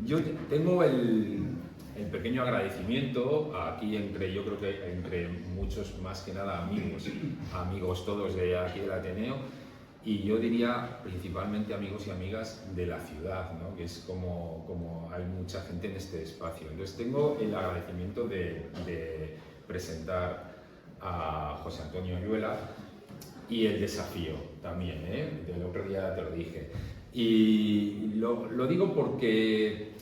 Yo tengo el pequeño agradecimiento aquí yo creo que entre muchos, más que nada amigos todos de aquí del Ateneo, y yo diría principalmente amigos y amigas de la ciudad, ¿no? Que es como hay mucha gente en este espacio. Entonces tengo el agradecimiento de presentar a José Antonio Ayuela y el desafío también, del otro día te lo dije. Y lo digo porque,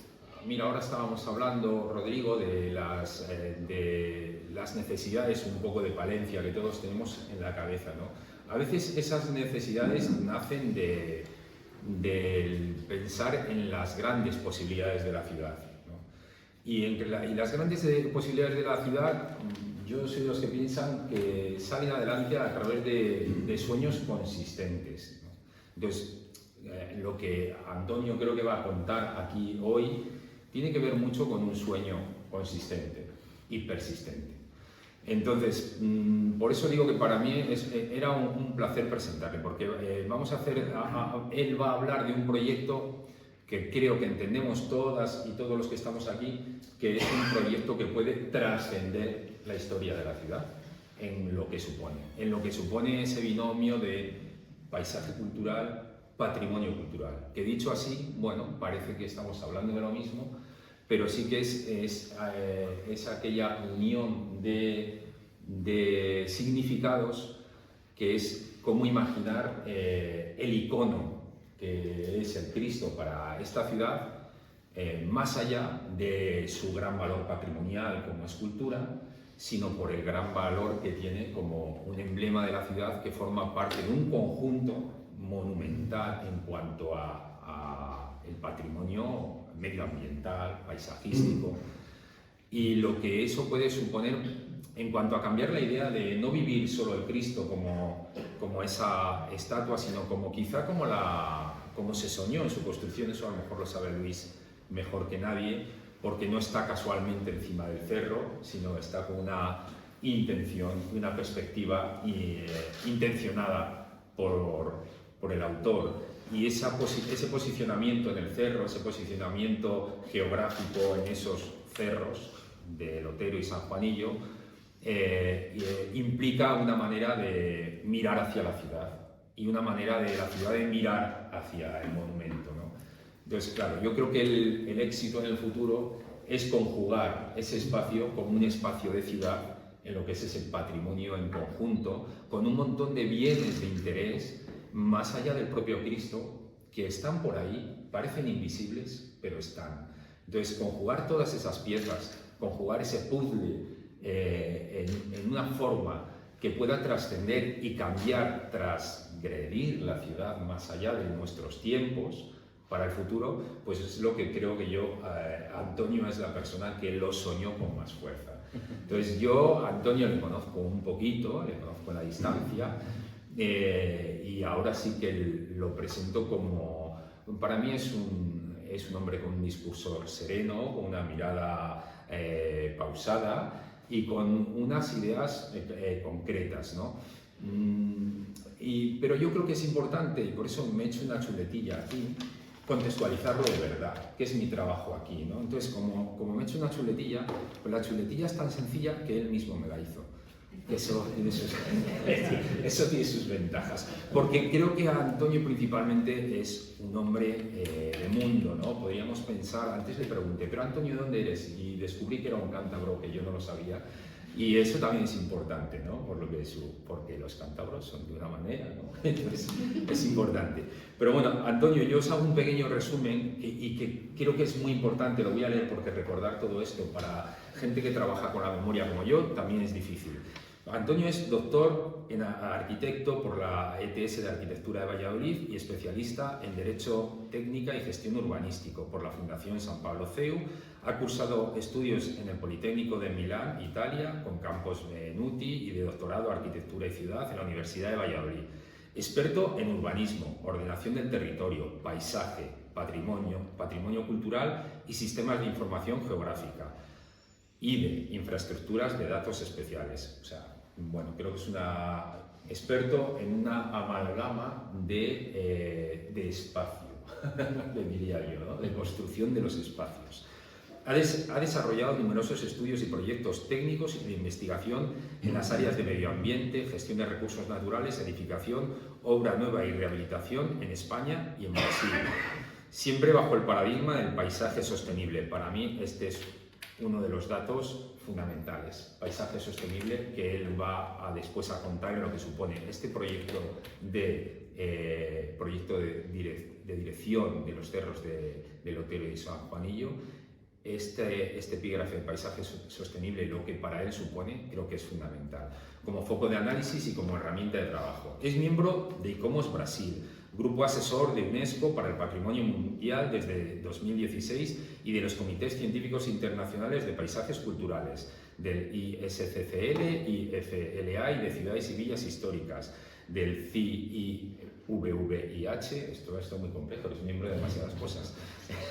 mira, ahora estábamos hablando, Rodrigo, de las necesidades un poco de Palencia que todos tenemos en la cabeza, ¿no? A veces esas necesidades nacen del pensar en las grandes posibilidades de la ciudad, ¿no? Y las grandes posibilidades de la ciudad, yo soy de los que piensan que salen adelante a través de sueños consistentes, ¿no? Entonces, lo que Antonio creo que va a contar aquí hoy tiene que ver mucho con un sueño consistente y persistente. Entonces, por eso digo que para mí era un placer presentarle, porque vamos a hacer, él va a hablar de un proyecto que creo que entendemos todas y todos los que estamos aquí, que es un proyecto que puede trascender la historia de la ciudad en lo que supone ese binomio de paisaje cultural, patrimonio cultural, que dicho así, bueno, parece que estamos hablando de lo mismo, pero sí que es aquella unión de significados que es cómo imaginar el icono que es el Cristo para esta ciudad, más allá de su gran valor patrimonial como escultura, sino por el gran valor que tiene como un emblema de la ciudad que forma parte de un conjunto monumental en cuanto a el patrimonio medioambiental, paisajístico, y lo que eso puede suponer en cuanto a cambiar la idea de no vivir solo el Cristo como esa estatua, sino como se soñó en su construcción. Eso a lo mejor lo sabe Luis mejor que nadie, porque no está casualmente encima del cerro, sino está con una intención, una perspectiva intencionada por el autor. Y ese posicionamiento en el cerro, ese posicionamiento geográfico en esos cerros de Otero y San Juanillo, implica una manera de mirar hacia la ciudad y una manera de la ciudad de mirar hacia el monumento, ¿no? Entonces, claro, yo creo que el éxito en el futuro es conjugar ese espacio como un espacio de ciudad en lo que es ese patrimonio en conjunto, con un montón de bienes de interés más allá del propio Cristo, que están por ahí, parecen invisibles, pero están. Entonces, conjugar todas esas piezas, conjugar ese puzzle en una forma que pueda trascender y cambiar, transgredir la ciudad más allá de nuestros tiempos para el futuro, pues es lo que creo que Antonio es la persona que lo soñó con más fuerza. Entonces yo a Antonio le conozco un poquito, le conozco a la distancia, y ahora sí que lo presento como, para mí es un hombre con un discurso sereno, con una mirada pausada y con unas ideas concretas, ¿no? Pero yo creo que es importante, y por eso me he hecho una chuletilla aquí, contextualizarlo de verdad, que es mi trabajo aquí, ¿no? Entonces, como me he hecho una chuletilla, pues la chuletilla es tan sencilla que él mismo me la hizo. Eso tiene sus ventajas, porque creo que Antonio principalmente es un hombre de mundo, ¿no? Podríamos pensar, antes le pregunté, pero Antonio, ¿dónde eres? Y descubrí que era un cántabro, que yo no lo sabía, y eso también es importante, ¿no? Porque los cántabros son de una manera, ¿no? Entonces es importante. Pero bueno, Antonio, yo os hago un pequeño resumen y que creo que es muy importante, lo voy a leer porque recordar todo esto para gente que trabaja con la memoria como yo también es difícil. Antonio es doctor en arquitecto por la ETS de Arquitectura de Valladolid y especialista en Derecho, Técnica y Gestión Urbanístico por la Fundación San Pablo CEU. Ha cursado estudios en el Politécnico de Milán, Italia, con campos de NUTI y de doctorado en Arquitectura y Ciudad en la Universidad de Valladolid. Experto en urbanismo, ordenación del territorio, paisaje, patrimonio cultural y sistemas de información geográfica. Y de infraestructuras de datos especiales. O sea, bueno, creo que es un experto en una amalgama de espacio. le diría yo, ¿no? De construcción de los espacios. Ha desarrollado numerosos estudios y proyectos técnicos y de investigación en las áreas de medio ambiente, gestión de recursos naturales, edificación, obra nueva y rehabilitación en España y en Brasil, siempre bajo el paradigma del paisaje sostenible. Para mí este es uno de los datos fundamentales, paisaje sostenible, que él va a después a contar en lo que supone este proyecto de dirección de los cerros del Otero y San Juanillo. Este epígrafe de paisaje sostenible, lo que para él supone, creo que es fundamental, como foco de análisis y como herramienta de trabajo. Es miembro de ICOMOS Brasil, grupo asesor de UNESCO para el Patrimonio Mundial desde 2016 y de los comités científicos internacionales de paisajes culturales, del ISCCL, IFLA y de ciudades y villas históricas, del CIVVIH, esto es muy complejo, es miembro de demasiadas cosas,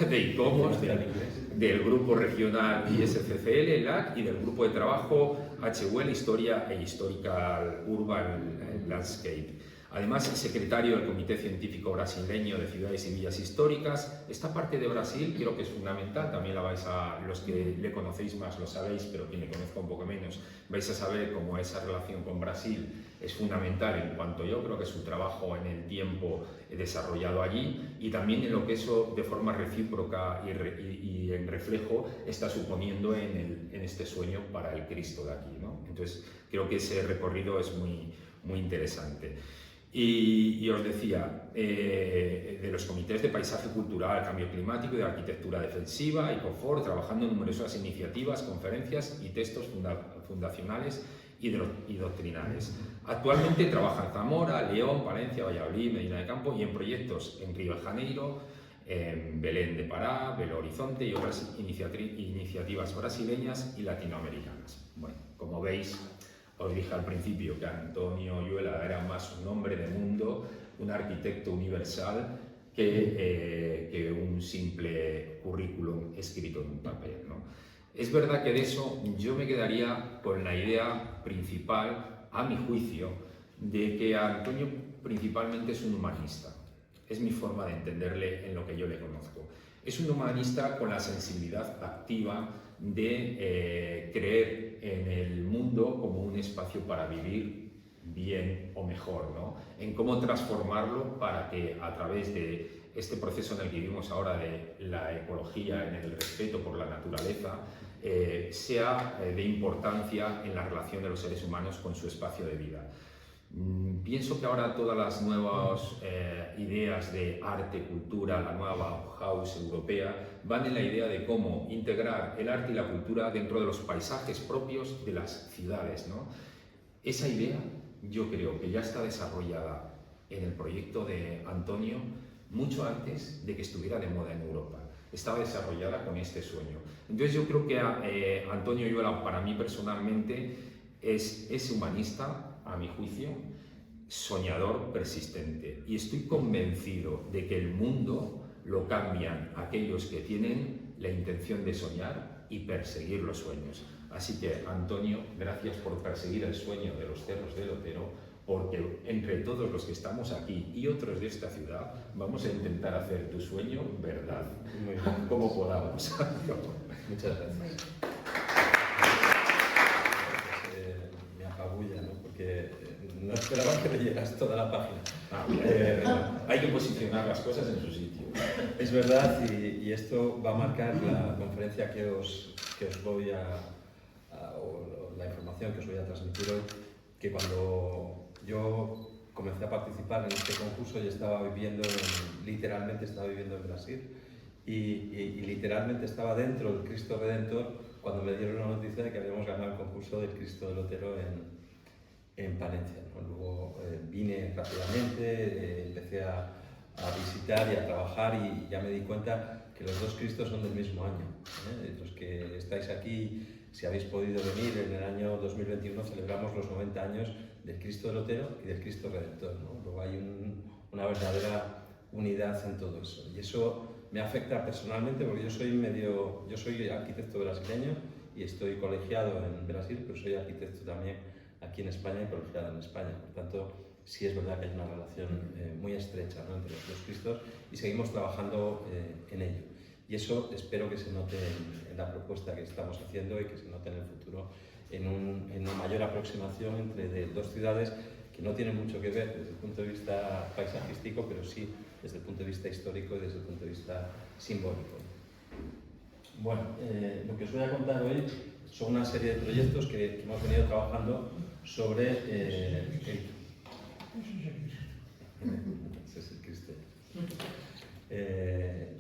de ICOMOS, del grupo regional ISCCL, LAC, y del grupo de trabajo HUL, Historia e Historical Urban Landscape. Además, es secretario del Comité Científico Brasileño de Ciudades y Villas Históricas. Esta parte de Brasil creo que es fundamental, también la vais a, los que le conocéis más lo sabéis, pero quien le conozca un poco menos, vais a saber cómo esa relación con Brasil es fundamental en cuanto yo creo que su trabajo en el tiempo desarrollado allí y también en lo que eso de forma recíproca y en reflejo está suponiendo en este sueño para el Cristo de aquí, ¿no? Entonces, creo que ese recorrido es muy interesante. Y os decía, de los comités de paisaje cultural, cambio climático y de arquitectura defensiva y confort, trabajando en numerosas iniciativas, conferencias y textos fundacionales y doctrinales. Actualmente trabaja en Zamora, León, Valencia, Valladolid, Medina de Campo y en proyectos en Río de Janeiro, en Belén de Pará, Belo Horizonte y otras iniciativas brasileñas y latinoamericanas. Bueno, como veis, os dije al principio que Antonio Oyuela era más un hombre de mundo, un arquitecto universal que un simple currículum escrito en un papel, ¿no? Es verdad que de eso yo me quedaría con la idea principal, a mi juicio, de que Antonio principalmente es un humanista. Es mi forma de entenderle en lo que yo le conozco. Es un humanista con la sensibilidad activa de creer en el mundo como un espacio para vivir bien o mejor, ¿no? En cómo transformarlo para que a través de este proceso en el que vivimos ahora de la ecología, en el respeto por la naturaleza, sea de importancia en la relación de los seres humanos con su espacio de vida. Pienso que ahora todas las nuevas ideas de arte, cultura, la nueva Bauhaus europea, van en la idea de cómo integrar el arte y la cultura dentro de los paisajes propios de las ciudades, ¿no? Esa idea yo creo que ya está desarrollada en el proyecto de Antonio mucho antes de que estuviera de moda en Europa. Estaba desarrollada con este sueño. Entonces yo creo que Antonio Oyuela, para mí personalmente, es humanista, a mi juicio, soñador persistente, y estoy convencido de que el mundo lo cambian aquellos que tienen la intención de soñar y perseguir los sueños. Así que, Antonio, gracias por perseguir el sueño de los cerros del Otero, porque entre todos los que estamos aquí y otros de esta ciudad vamos a intentar hacer tu sueño verdad, como podamos. Muchas gracias. Me apabulla, ¿no? Porque no esperaba que leyeras toda la página. Hay que posicionar las cosas en su sitio. Es verdad, y esto va a marcar la conferencia que os voy o la información que os voy a transmitir hoy, que cuando yo comencé a participar en este concurso yo literalmente estaba viviendo en Brasil y literalmente estaba dentro del Cristo Redentor cuando me dieron la noticia de que habíamos ganado el concurso del Cristo del Otero en Palencia, ¿no? Luego vine rápidamente, empecé a visitar y a trabajar y ya me di cuenta que los dos Cristos son del mismo año, ¿eh? Los que estáis aquí, si habéis podido venir, en el año 2021 celebramos los 90 años del Cristo del Otero y del Cristo Redentor, ¿no? Luego hay una verdadera unidad en todo eso. Y eso me afecta personalmente porque yo soy arquitecto brasileño y estoy colegiado en Brasil, pero soy arquitecto también aquí en España y colegiado en España. Por tanto, sí es verdad que hay una relación muy estrecha, ¿no?, entre los dos Cristos, y seguimos trabajando en ello. Y eso espero que se note en la propuesta que estamos haciendo y que se note en el futuro en una mayor aproximación entre dos ciudades que no tienen mucho que ver desde el punto de vista paisajístico, pero sí desde el punto de vista histórico y desde el punto de vista simbólico. Bueno, lo que os voy a contar hoy son una serie de proyectos que hemos venido trabajando sobre ese es el Cristo.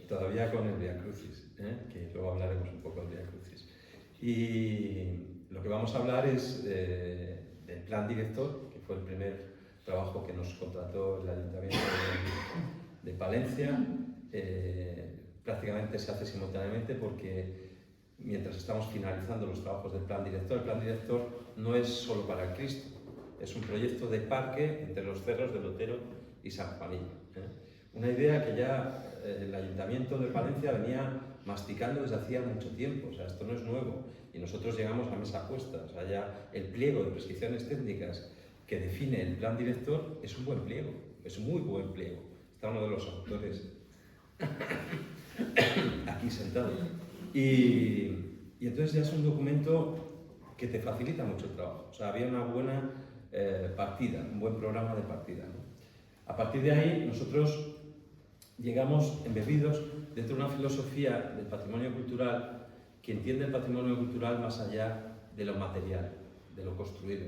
Todavía con el Via Crucis, que luego hablaremos un poco del Via Crucis. Y lo que vamos a hablar es del plan director, que fue el primer trabajo que nos contrató el Ayuntamiento de Palencia. Prácticamente se hace simultáneamente porque mientras estamos finalizando los trabajos del plan director, el plan director no es solo para el Cristo, es un proyecto de parque entre los cerros del Otero y San Juanillo. Una idea que ya el Ayuntamiento de Palencia venía masticando desde hacía mucho tiempo, o sea, esto no es nuevo, y nosotros llegamos a mesa puesta, o sea, ya el pliego de prescripciones técnicas que define el plan director es un buen pliego, es un muy buen pliego. Está uno de los autores aquí sentado. Y entonces ya es un documento que te facilita mucho el trabajo, o sea, había una buena partida, un buen programa de partida, ¿no? A partir de ahí nosotros llegamos embebidos dentro de una filosofía del patrimonio cultural que entiende el patrimonio cultural más allá de lo material, de lo construido.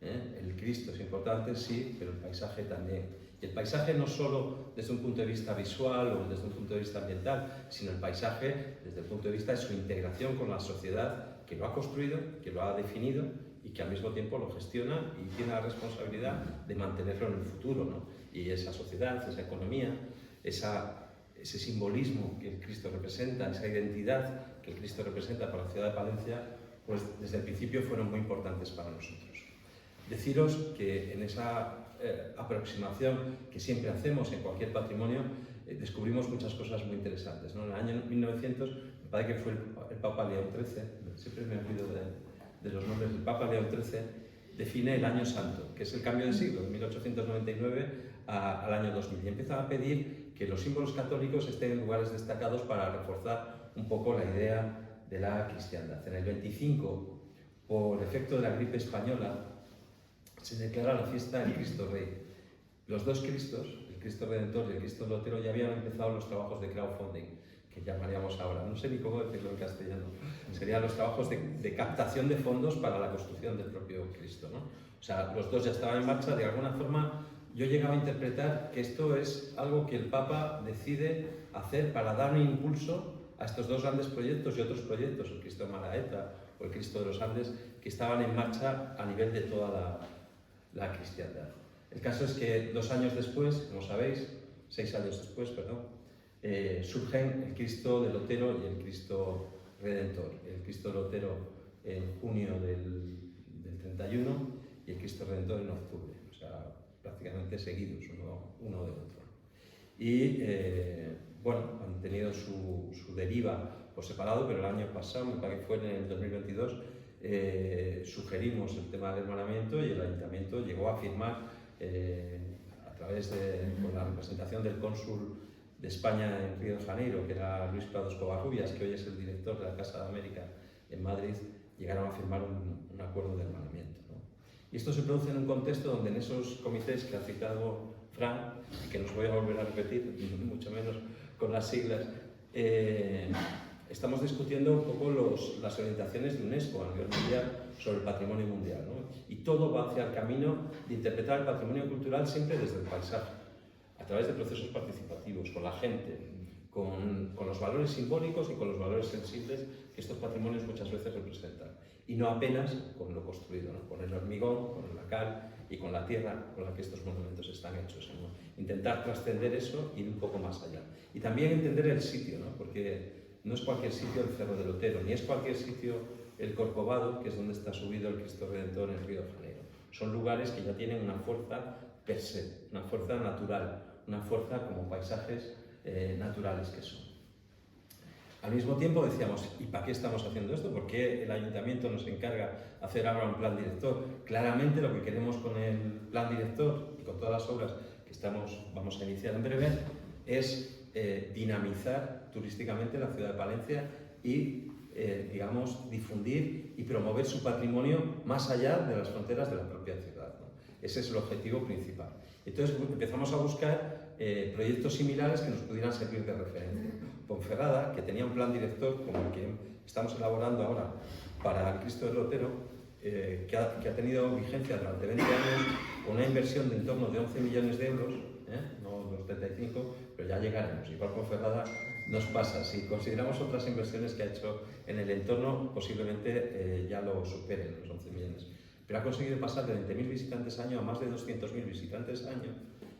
El Cristo es importante, sí, pero el paisaje también. Y el paisaje no solo desde un punto de vista visual o desde un punto de vista ambiental, sino el paisaje desde el punto de vista de su integración con la sociedad que lo ha construido, que lo ha definido y que al mismo tiempo lo gestiona y tiene la responsabilidad de mantenerlo en el futuro, ¿no? Y esa sociedad, esa economía, ese simbolismo que el Cristo representa, esa identidad que el Cristo representa para la ciudad de Palencia, pues desde el principio fueron muy importantes para nosotros. Deciros que en esa aproximación que siempre hacemos en cualquier patrimonio, descubrimos muchas cosas muy interesantes, ¿no? En el año 1900, me parece que fue el Papa León XIII, siempre me olvido de los nombres, el Papa León XIII define el año santo, que es el cambio de siglo, de 1899 al año 2000, y empieza a pedir que los símbolos católicos estén en lugares destacados para reforzar un poco la idea de la cristiandad. En el 25, por efecto de la gripe española, se declara la fiesta del Cristo Rey. Los dos Cristos, el Cristo Redentor y el Cristo Lotero, ya habían empezado los trabajos de crowdfunding, que llamaríamos ahora, no sé ni cómo decirlo en castellano, serían los trabajos de captación de fondos para la construcción del propio Cristo, ¿no? O sea, los dos ya estaban en marcha. De alguna forma yo llegaba a interpretar que esto es algo que el Papa decide hacer para dar un impulso a estos dos grandes proyectos y otros proyectos, el Cristo de Malaeta o el Cristo de los Andes, que estaban en marcha a nivel de toda la cristiandad. El caso es que 2 años después, como sabéis, 6 años después, perdón, surgen el Cristo del Otero y el Cristo Redentor. El Cristo del Otero en junio del 31 y el Cristo Redentor en octubre, o sea, prácticamente seguidos uno del otro. Y bueno, han tenido su deriva por separado, pero el año pasado, me parece que fue en el 2022, sugerimos el tema del hermanamiento y el Ayuntamiento llegó a firmar a través con la representación del cónsul de España en Río de Janeiro, que era Luis Prados Covarrubias, que hoy es el director de la Casa de América en Madrid, llegaron a firmar un acuerdo de hermanamiento, ¿no? Y esto se produce en un contexto donde en esos comités que ha citado Fran, y que nos voy a volver a repetir, mucho menos con las siglas, estamos discutiendo un poco las orientaciones de UNESCO a nivel mundial sobre el patrimonio mundial, ¿no? Y todo va hacia el camino de interpretar el patrimonio cultural siempre desde el paisaje, a través de procesos participativos, con la gente, con los valores simbólicos y con los valores sensibles que estos patrimonios muchas veces representan. Y no apenas con lo construido, ¿no? Con el hormigón, con la cal y con la tierra con la que estos monumentos están hechos, ¿no? Intentar trascender eso y ir un poco más allá. Y también entender el sitio, ¿no? Porque no es cualquier sitio el Cerro del Otero, ni es cualquier sitio el Corcovado, que es donde está subido el Cristo Redentor en el Río de Janeiro. Son lugares que ya tienen una fuerza per se, una fuerza natural, una fuerza como paisajes naturales que son. Al mismo tiempo decíamos, ¿y para qué estamos haciendo esto? ¿Por qué el ayuntamiento nos encarga de hacer ahora un plan director? Claramente lo que queremos con el plan director y con todas las obras que vamos a iniciar en breve es dinamizar turísticamente la ciudad de Palencia y digamos, difundir y promover su patrimonio más allá de las fronteras de la propia ciudad, ¿no? Ese es el objetivo principal. Entonces empezamos a buscar proyectos similares que nos pudieran servir de referencia. Ponferrada, que tenía un plan director como el que estamos elaborando ahora para el Cristo del Lotero, que ha tenido vigencia durante 20 años, con una inversión de en torno de 11 millones de euros, no los 35, pero ya llegaremos. Igual Ponferrada nos pasa, si consideramos otras inversiones que ha hecho en el entorno, posiblemente ya lo superen los 11 millones. Pero ha conseguido pasar de 20.000 visitantes año a más de 200.000 visitantes año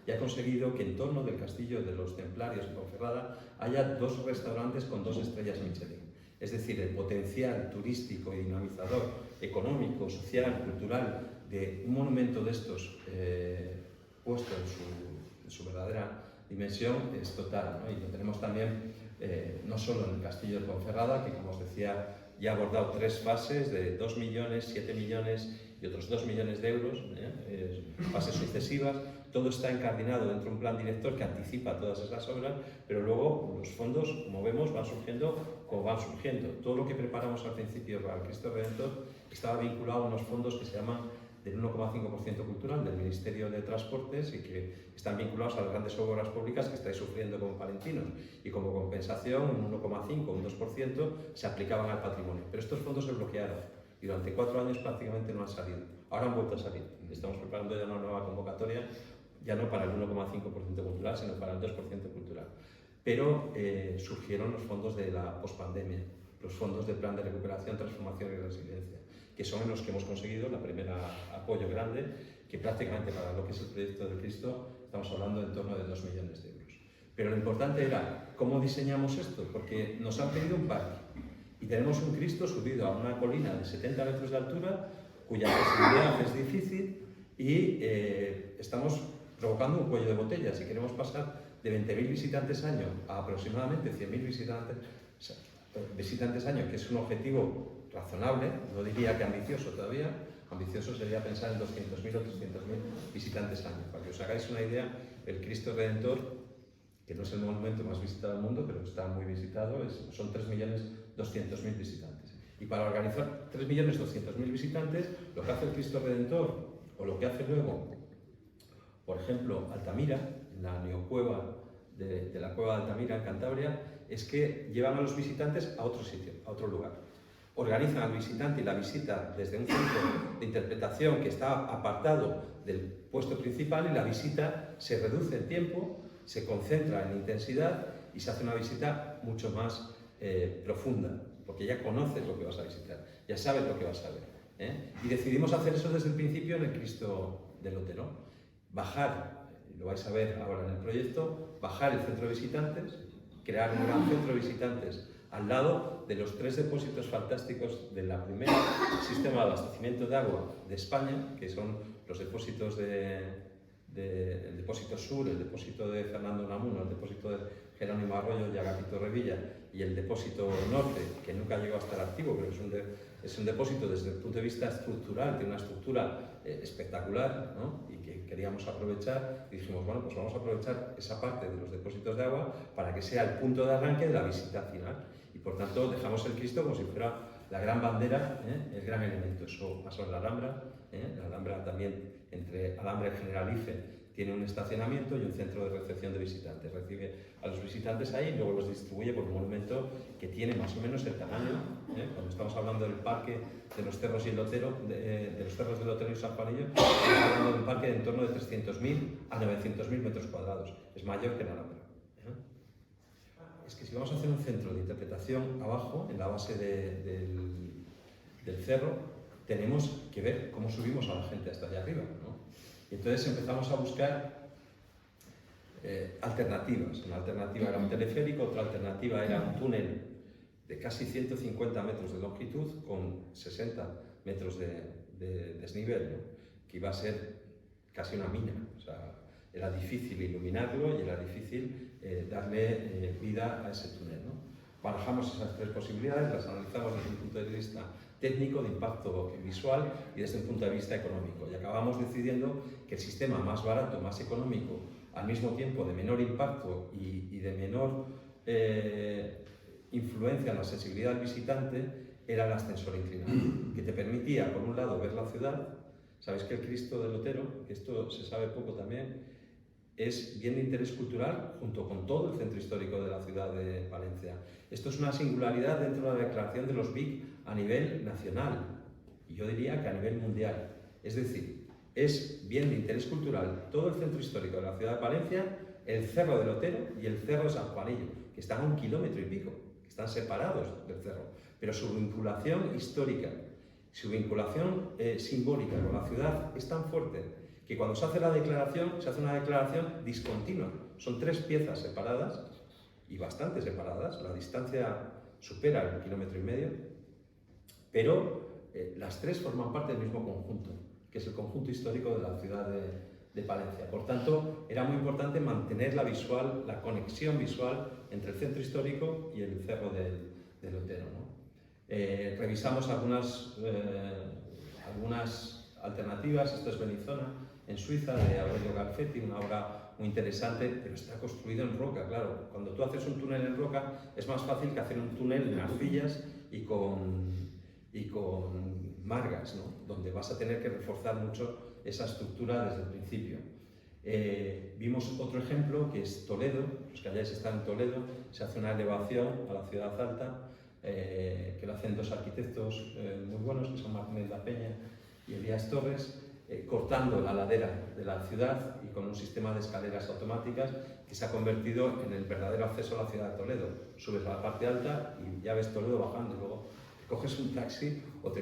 y ha conseguido que en torno del Castillo de los Templarios en Ponferrada haya 2 restaurantes con 2 estrellas Michelin. Es decir, el potencial turístico y dinamizador, económico, social, cultural de un monumento de estos puesto en su verdadera dimensión es total, ¿no? Y lo tenemos también no solo en el Castillo de Ponferrada, que como os decía ya ha abordado 3 fases de 2 millones, 7 millones y otros 2 millones de euros, fases sucesivas. Todo está encardinado dentro de un plan director que anticipa todas esas obras, pero luego los fondos, como vemos, van surgiendo como van surgiendo. Todo lo que preparamos al principio para el Cristo Redentor estaba vinculado a unos fondos que se llaman del 1,5% cultural del Ministerio de Transportes y que están vinculados a las grandes obras públicas que estáis sufriendo como palentinos, y como compensación un 1,5 o un 2% se aplicaban al patrimonio. Pero estos fondos se bloquearon y durante 4 años prácticamente no han salido. Ahora han vuelto a salir. Estamos preparando ya una nueva convocatoria, ya no para el 1,5% cultural, sino para el 2% cultural. Pero surgieron los fondos de la pospandemia, los fondos del Plan de Recuperación, Transformación y Resiliencia, que son los que hemos conseguido la primera apoyo grande, que prácticamente para lo que es el proyecto del Cristo estamos hablando de en torno de 2 millones de euros. Pero lo importante era cómo diseñamos esto, porque nos han pedido un parque y tenemos un Cristo subido a una colina de 70 metros de altura, cuya accesibilidad es difícil y estamos provocando un cuello de botella. Si queremos pasar de 20.000 visitantes año a aproximadamente 100.000 visitantes año, que es un objetivo razonable, no diría que ambicioso todavía, ambicioso sería pensar en 200.000 o 300.000 visitantes año. Para que os hagáis una idea, el Cristo Redentor, que no es el monumento más visitado del mundo, pero está muy visitado, son 3.200.000 visitantes. Y para organizar 3.200.000 visitantes, lo que hace el Cristo Redentor, o lo que hace luego, por ejemplo, Altamira, en la neocueva de la cueva de Altamira, en Cantabria, es que llevan a los visitantes a otro sitio, a otro lugar. Organizan al visitante y la visita desde un centro de interpretación que está apartado del puesto principal, y la visita se reduce en tiempo, se concentra en intensidad y se hace una visita mucho más profunda, porque ya conoces lo que vas a visitar, ya sabes lo que vas a ver, Y decidimos hacer eso desde el principio en el Cristo del Lotero. Bajar, lo vais a ver ahora en el proyecto, bajar el centro de visitantes, crear un gran centro de visitantes al lado de los 3 depósitos fantásticos del primer sistema de abastecimiento de agua de España, que son los depósitos el depósito sur, el depósito de Fernando Unamuno, el depósito de Jerónimo Arroyo y Agapito Revilla, y el depósito norte, que nunca llegó a estar activo, pero es un depósito desde el punto de vista estructural, tiene una estructura espectacular, ¿no? Y que queríamos aprovechar, y dijimos, bueno, pues vamos a aprovechar esa parte de los depósitos de agua para que sea el punto de arranque de la visita final. Y por tanto dejamos el Cristo como si fuera la gran bandera, el gran elemento. Eso pasó en la Alhambra. La Alhambra también, entre Alhambra y Generalife, tiene un estacionamiento y un centro de recepción de visitantes. Recibe a los visitantes ahí y luego los distribuye por un monumento que tiene más o menos el tamaño, cuando estamos hablando del parque de los Cerros y el Lotero, de los Cerros del Lotero y San Juanillo, estamos hablando de un parque de en torno de 300.000 a 900.000 metros cuadrados. Es mayor que la Alhambra. Es que si vamos a hacer un centro de interpretación abajo, en la base del cerro, tenemos que ver cómo subimos a la gente hasta allá arriba, ¿no? Y entonces empezamos a buscar alternativas. Una alternativa era un teleférico, otra alternativa era un túnel de casi 150 metros de longitud con 60 metros de desnivel, ¿no? Que iba a ser casi una mina. O sea, era difícil iluminarlo y era difícil darle vida a ese túnel, ¿no? Barajamos esas tres posibilidades, las analizamos desde un punto de vista técnico, de impacto visual y desde un punto de vista económico. Y acabamos decidiendo que el sistema más barato, más económico, al mismo tiempo de menor impacto y de menor influencia en la sensibilidad del visitante, era el ascensor inclinado, que te permitía, por un lado, ver la ciudad. Sabéis que el Cristo del Otero, que esto se sabe poco también, es bien de interés cultural junto con todo el centro histórico de la ciudad de Valencia. Esto es una singularidad dentro de la declaración de los BIC a nivel nacional, y yo diría que a nivel mundial. Es decir, es bien de interés cultural todo el centro histórico de la ciudad de Valencia, el Cerro del Otero y el Cerro de San Juanillo, que están a 1,5 kilómetros, que están separados del cerro, pero su vinculación histórica, su vinculación simbólica con la ciudad es tan fuerte que cuando se hace la declaración, se hace una declaración discontinua. Son 3 piezas separadas, y bastante separadas, la distancia supera el 1,5 kilómetros, pero las 3 forman parte del mismo conjunto, que es el conjunto histórico de la ciudad de Palencia. Por tanto, era muy importante mantener la conexión visual entre el centro histórico y el Cerro del Otero, ¿no? Revisamos algunas alternativas. Esto es Bellinzona, en Suiza, de Aurelio Garcetti, una obra muy interesante, pero está construido en roca, claro. Cuando tú haces un túnel en roca, es más fácil que hacer un túnel en arcillas y con margas, ¿no? Donde vas a tener que reforzar mucho esa estructura desde el principio. Vimos otro ejemplo, que es Toledo. Los que hayáis estado en Toledo, se hace una elevación a la ciudad alta, que lo hacen 2 arquitectos muy buenos, que son Martínez La Peña y Elías Torres, cortando la ladera de la ciudad y con un sistema de escaleras automáticas que se ha convertido en el verdadero acceso a la ciudad de Toledo. Subes a la parte alta y ya ves Toledo bajando, y luego te coges un taxi o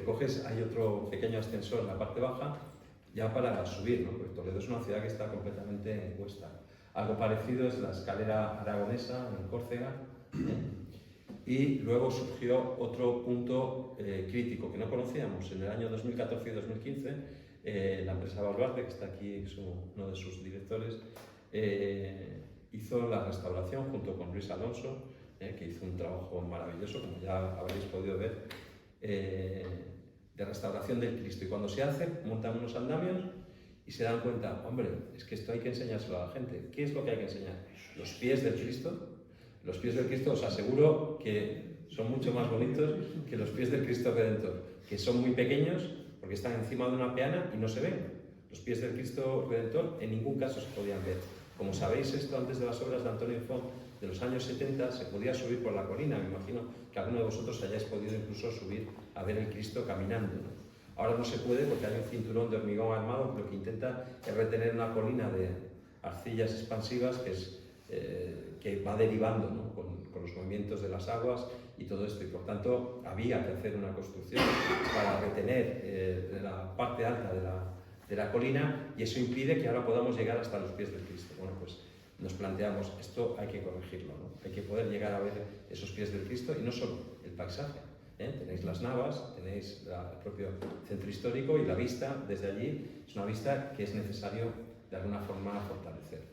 hay otro pequeño ascensor en la parte baja ya para subir, ¿no? Porque Toledo es una ciudad que está completamente en cuesta. Algo parecido es la escalera aragonesa en Córcega, y luego surgió otro punto crítico que no conocíamos. En el año 2014 y 2015, la empresa Baluarte, que está aquí uno de sus directores, hizo la restauración junto con Luis Alonso, que hizo un trabajo maravilloso, como ya habréis podido ver, de restauración del Cristo. Y cuando se hace, montan unos andamios y se dan cuenta, hombre, es que esto hay que enseñárselo a la gente. ¿Qué es lo que hay que enseñar? Los pies del Cristo. Los pies del Cristo, os aseguro que son mucho más bonitos que los pies del Cristo Redentor, que son muy pequeños porque están encima de una peana y no se ven. Los pies del Cristo Redentor en ningún caso se podían ver. Como sabéis, esto antes de las obras de Antonio Font de los años 70 se podía subir por la colina. Me imagino que alguno de vosotros hayáis podido incluso subir a ver el Cristo caminando, ¿no? Ahora no se puede porque hay un cinturón de hormigón armado que lo que intenta es retener una colina de arcillas expansivas que va derivando, ¿no? con los movimientos de las aguas y todo esto, y por tanto había que hacer una construcción para retener la parte alta de la colina, y eso impide que ahora podamos llegar hasta los pies del Cristo. Bueno, pues nos planteamos, esto hay que corregirlo, ¿no? Hay que poder llegar a ver esos pies del Cristo, y no solo el paisaje, tenéis las navas, tenéis el propio centro histórico, y la vista desde allí es una vista que es necesario de alguna forma fortalecer.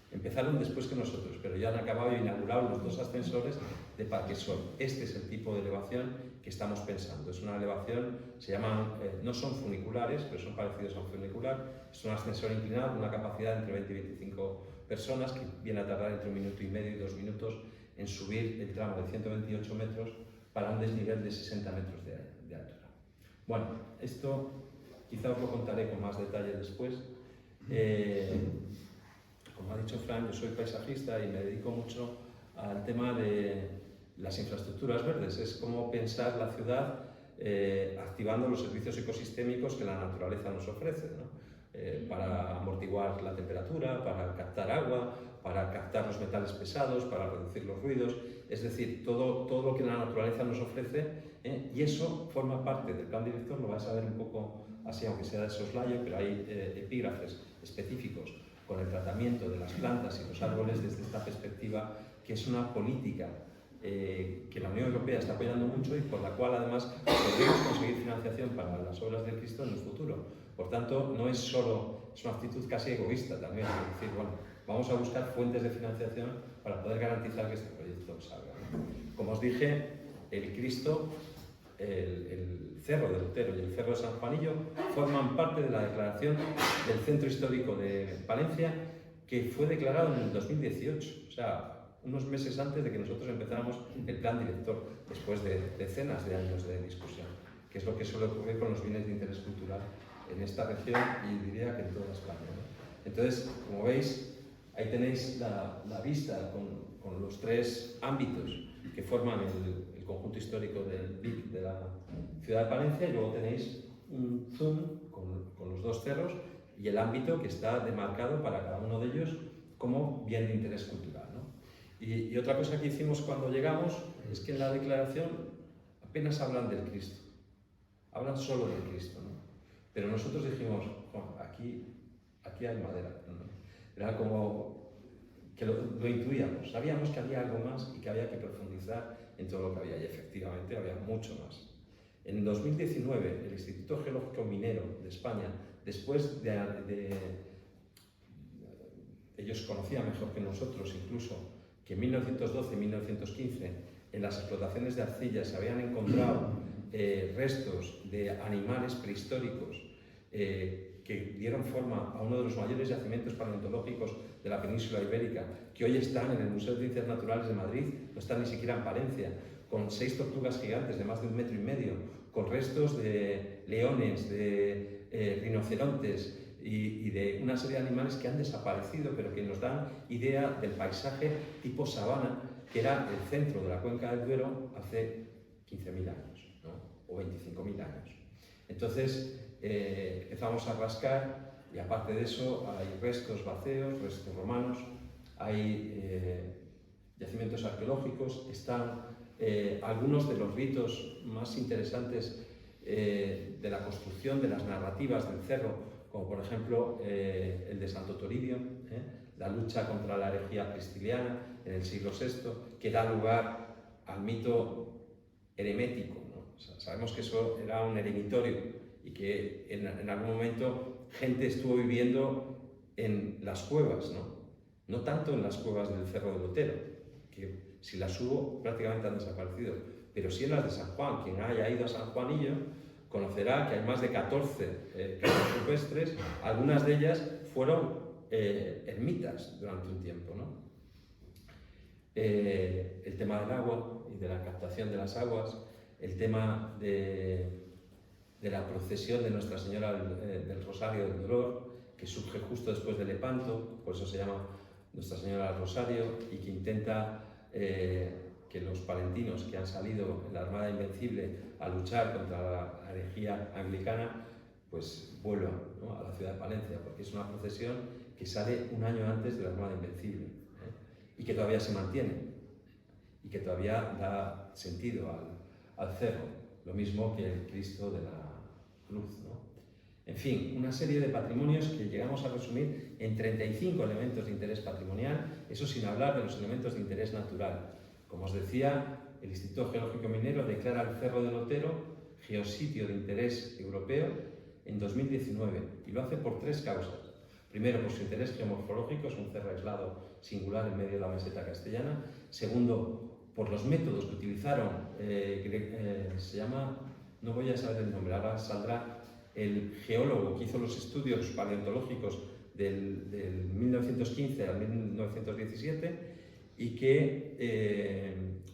Empezaron después que nosotros, pero ya han acabado y inaugurado los 2 ascensores de Parque Sol. Este es el tipo de elevación que estamos pensando. Es una elevación, se llaman, no son funiculares, pero son parecidos a un funicular. Es un ascensor inclinado con una capacidad entre 20 y 25 personas, que viene a tardar entre 1,5 minutos y 2 minutos en subir el tramo de 128 metros para un desnivel de 60 metros de altura. Bueno, esto quizá os lo contaré con más detalle después. Como ha dicho Fran, yo soy paisajista y me dedico mucho al tema de las infraestructuras verdes. Es como pensar la ciudad activando los servicios ecosistémicos que la naturaleza nos ofrece, ¿no? Para amortiguar la temperatura, para captar agua, para captar los metales pesados, para reducir los ruidos. Es decir, todo lo que la naturaleza nos ofrece, y eso forma parte del plan director. Lo vais a ver un poco así, aunque sea de soslayo, pero hay epígrafes específicos con el tratamiento de las plantas y los árboles desde esta perspectiva, que es una política que la Unión Europea está apoyando mucho y por la cual además podremos conseguir financiación para las obras del Cristo en el futuro. Por tanto, no es solo, es una actitud casi egoísta también, es decir, bueno, vamos a buscar fuentes de financiación para poder garantizar que este proyecto salga, ¿no? como os dije, el Cristo, el Cerro de Lutero y el Cerro de San Juanillo forman parte de la declaración del Centro Histórico de Palencia, que fue declarado en el 2018, o sea, unos meses antes de que nosotros empezáramos el plan director, después de decenas de años de discusión, que es lo que suele ocurrir con los bienes de interés cultural en esta región y diría que en toda España, ¿no? Entonces, como veis, ahí tenéis la vista con los tres ámbitos que forman el conjunto histórico del BIC de la ciudad de Palencia, y luego tenéis un zoom con los dos cerros y el ámbito que está demarcado para cada uno de ellos como bien de interés cultural, ¿no? Y otra cosa que hicimos cuando llegamos es que en la declaración apenas hablan del Cristo, hablan solo del Cristo, ¿no? Pero nosotros dijimos, aquí hay madera, ¿no? Era como que lo intuíamos, sabíamos que había algo más y que había que profundizar en todo lo que había, y efectivamente había mucho más. En 2019, el Instituto Geológico Minero de España, después ellos conocían mejor que nosotros incluso, que en 1912-1915 en las explotaciones de arcilla se habían encontrado restos de animales prehistóricos que dieron forma a uno de los mayores yacimientos paleontológicos de la península ibérica, que hoy están en el Museo de Ciencias Naturales de Madrid, no están ni siquiera en Palencia, con 6 tortugas gigantes de más de 1,5 metros, con restos de leones, de rinocerontes y de una serie de animales que han desaparecido, pero que nos dan idea del paisaje tipo sabana, que era el centro de la cuenca del Duero hace 15.000 años, ¿no? O 25.000 años. Entonces, empezamos a rascar, y aparte de eso hay restos vacíos, restos romanos, hay yacimientos arqueológicos, están algunos de los ritos más interesantes de la construcción de las narrativas del cerro, como por ejemplo el de Santo Toribio, la lucha contra la herejía cristiliana en el siglo VI, que da lugar al mito eremético, ¿no? O sea, sabemos que eso era un eremitorio y que en algún momento gente estuvo viviendo en las cuevas, no tanto en las cuevas del Cerro de Lutero, que si las hubo prácticamente han desaparecido, pero sí en las de San Juan. Quien haya ido a San Juanillo conocerá que hay más de 14 casas rupestres, algunas de ellas fueron ermitas durante un tiempo, ¿no? El tema del agua y de la captación de las aguas, el tema de la procesión de Nuestra Señora del Rosario del Dolor, que surge justo después de Lepanto, por eso se llama Nuestra Señora del Rosario, y que intenta que los palentinos que han salido en la Armada Invencible a luchar contra la herejía anglicana, pues vuelvan, ¿no?, a la ciudad de Palencia, porque es una procesión que sale un año antes de la Armada Invencible, y que todavía se mantiene, y que todavía da sentido al cerro, lo mismo que el Cristo de la Cruz, ¿no? En fin, una serie de patrimonios que llegamos a resumir en 35 elementos de interés patrimonial, eso sin hablar de los elementos de interés natural. Como os decía, el Instituto Geológico Minero declara el Cerro de Lutero geositio de interés europeo en 2019, y lo hace por 3 causas. Primero, por su interés geomorfológico, es un cerro aislado singular en medio de la meseta castellana. Segundo, por los métodos que utilizaron, se llama, no voy a saber el nombre, ahora saldrá, el geólogo que hizo los estudios paleontológicos del 1915 al 1917, y que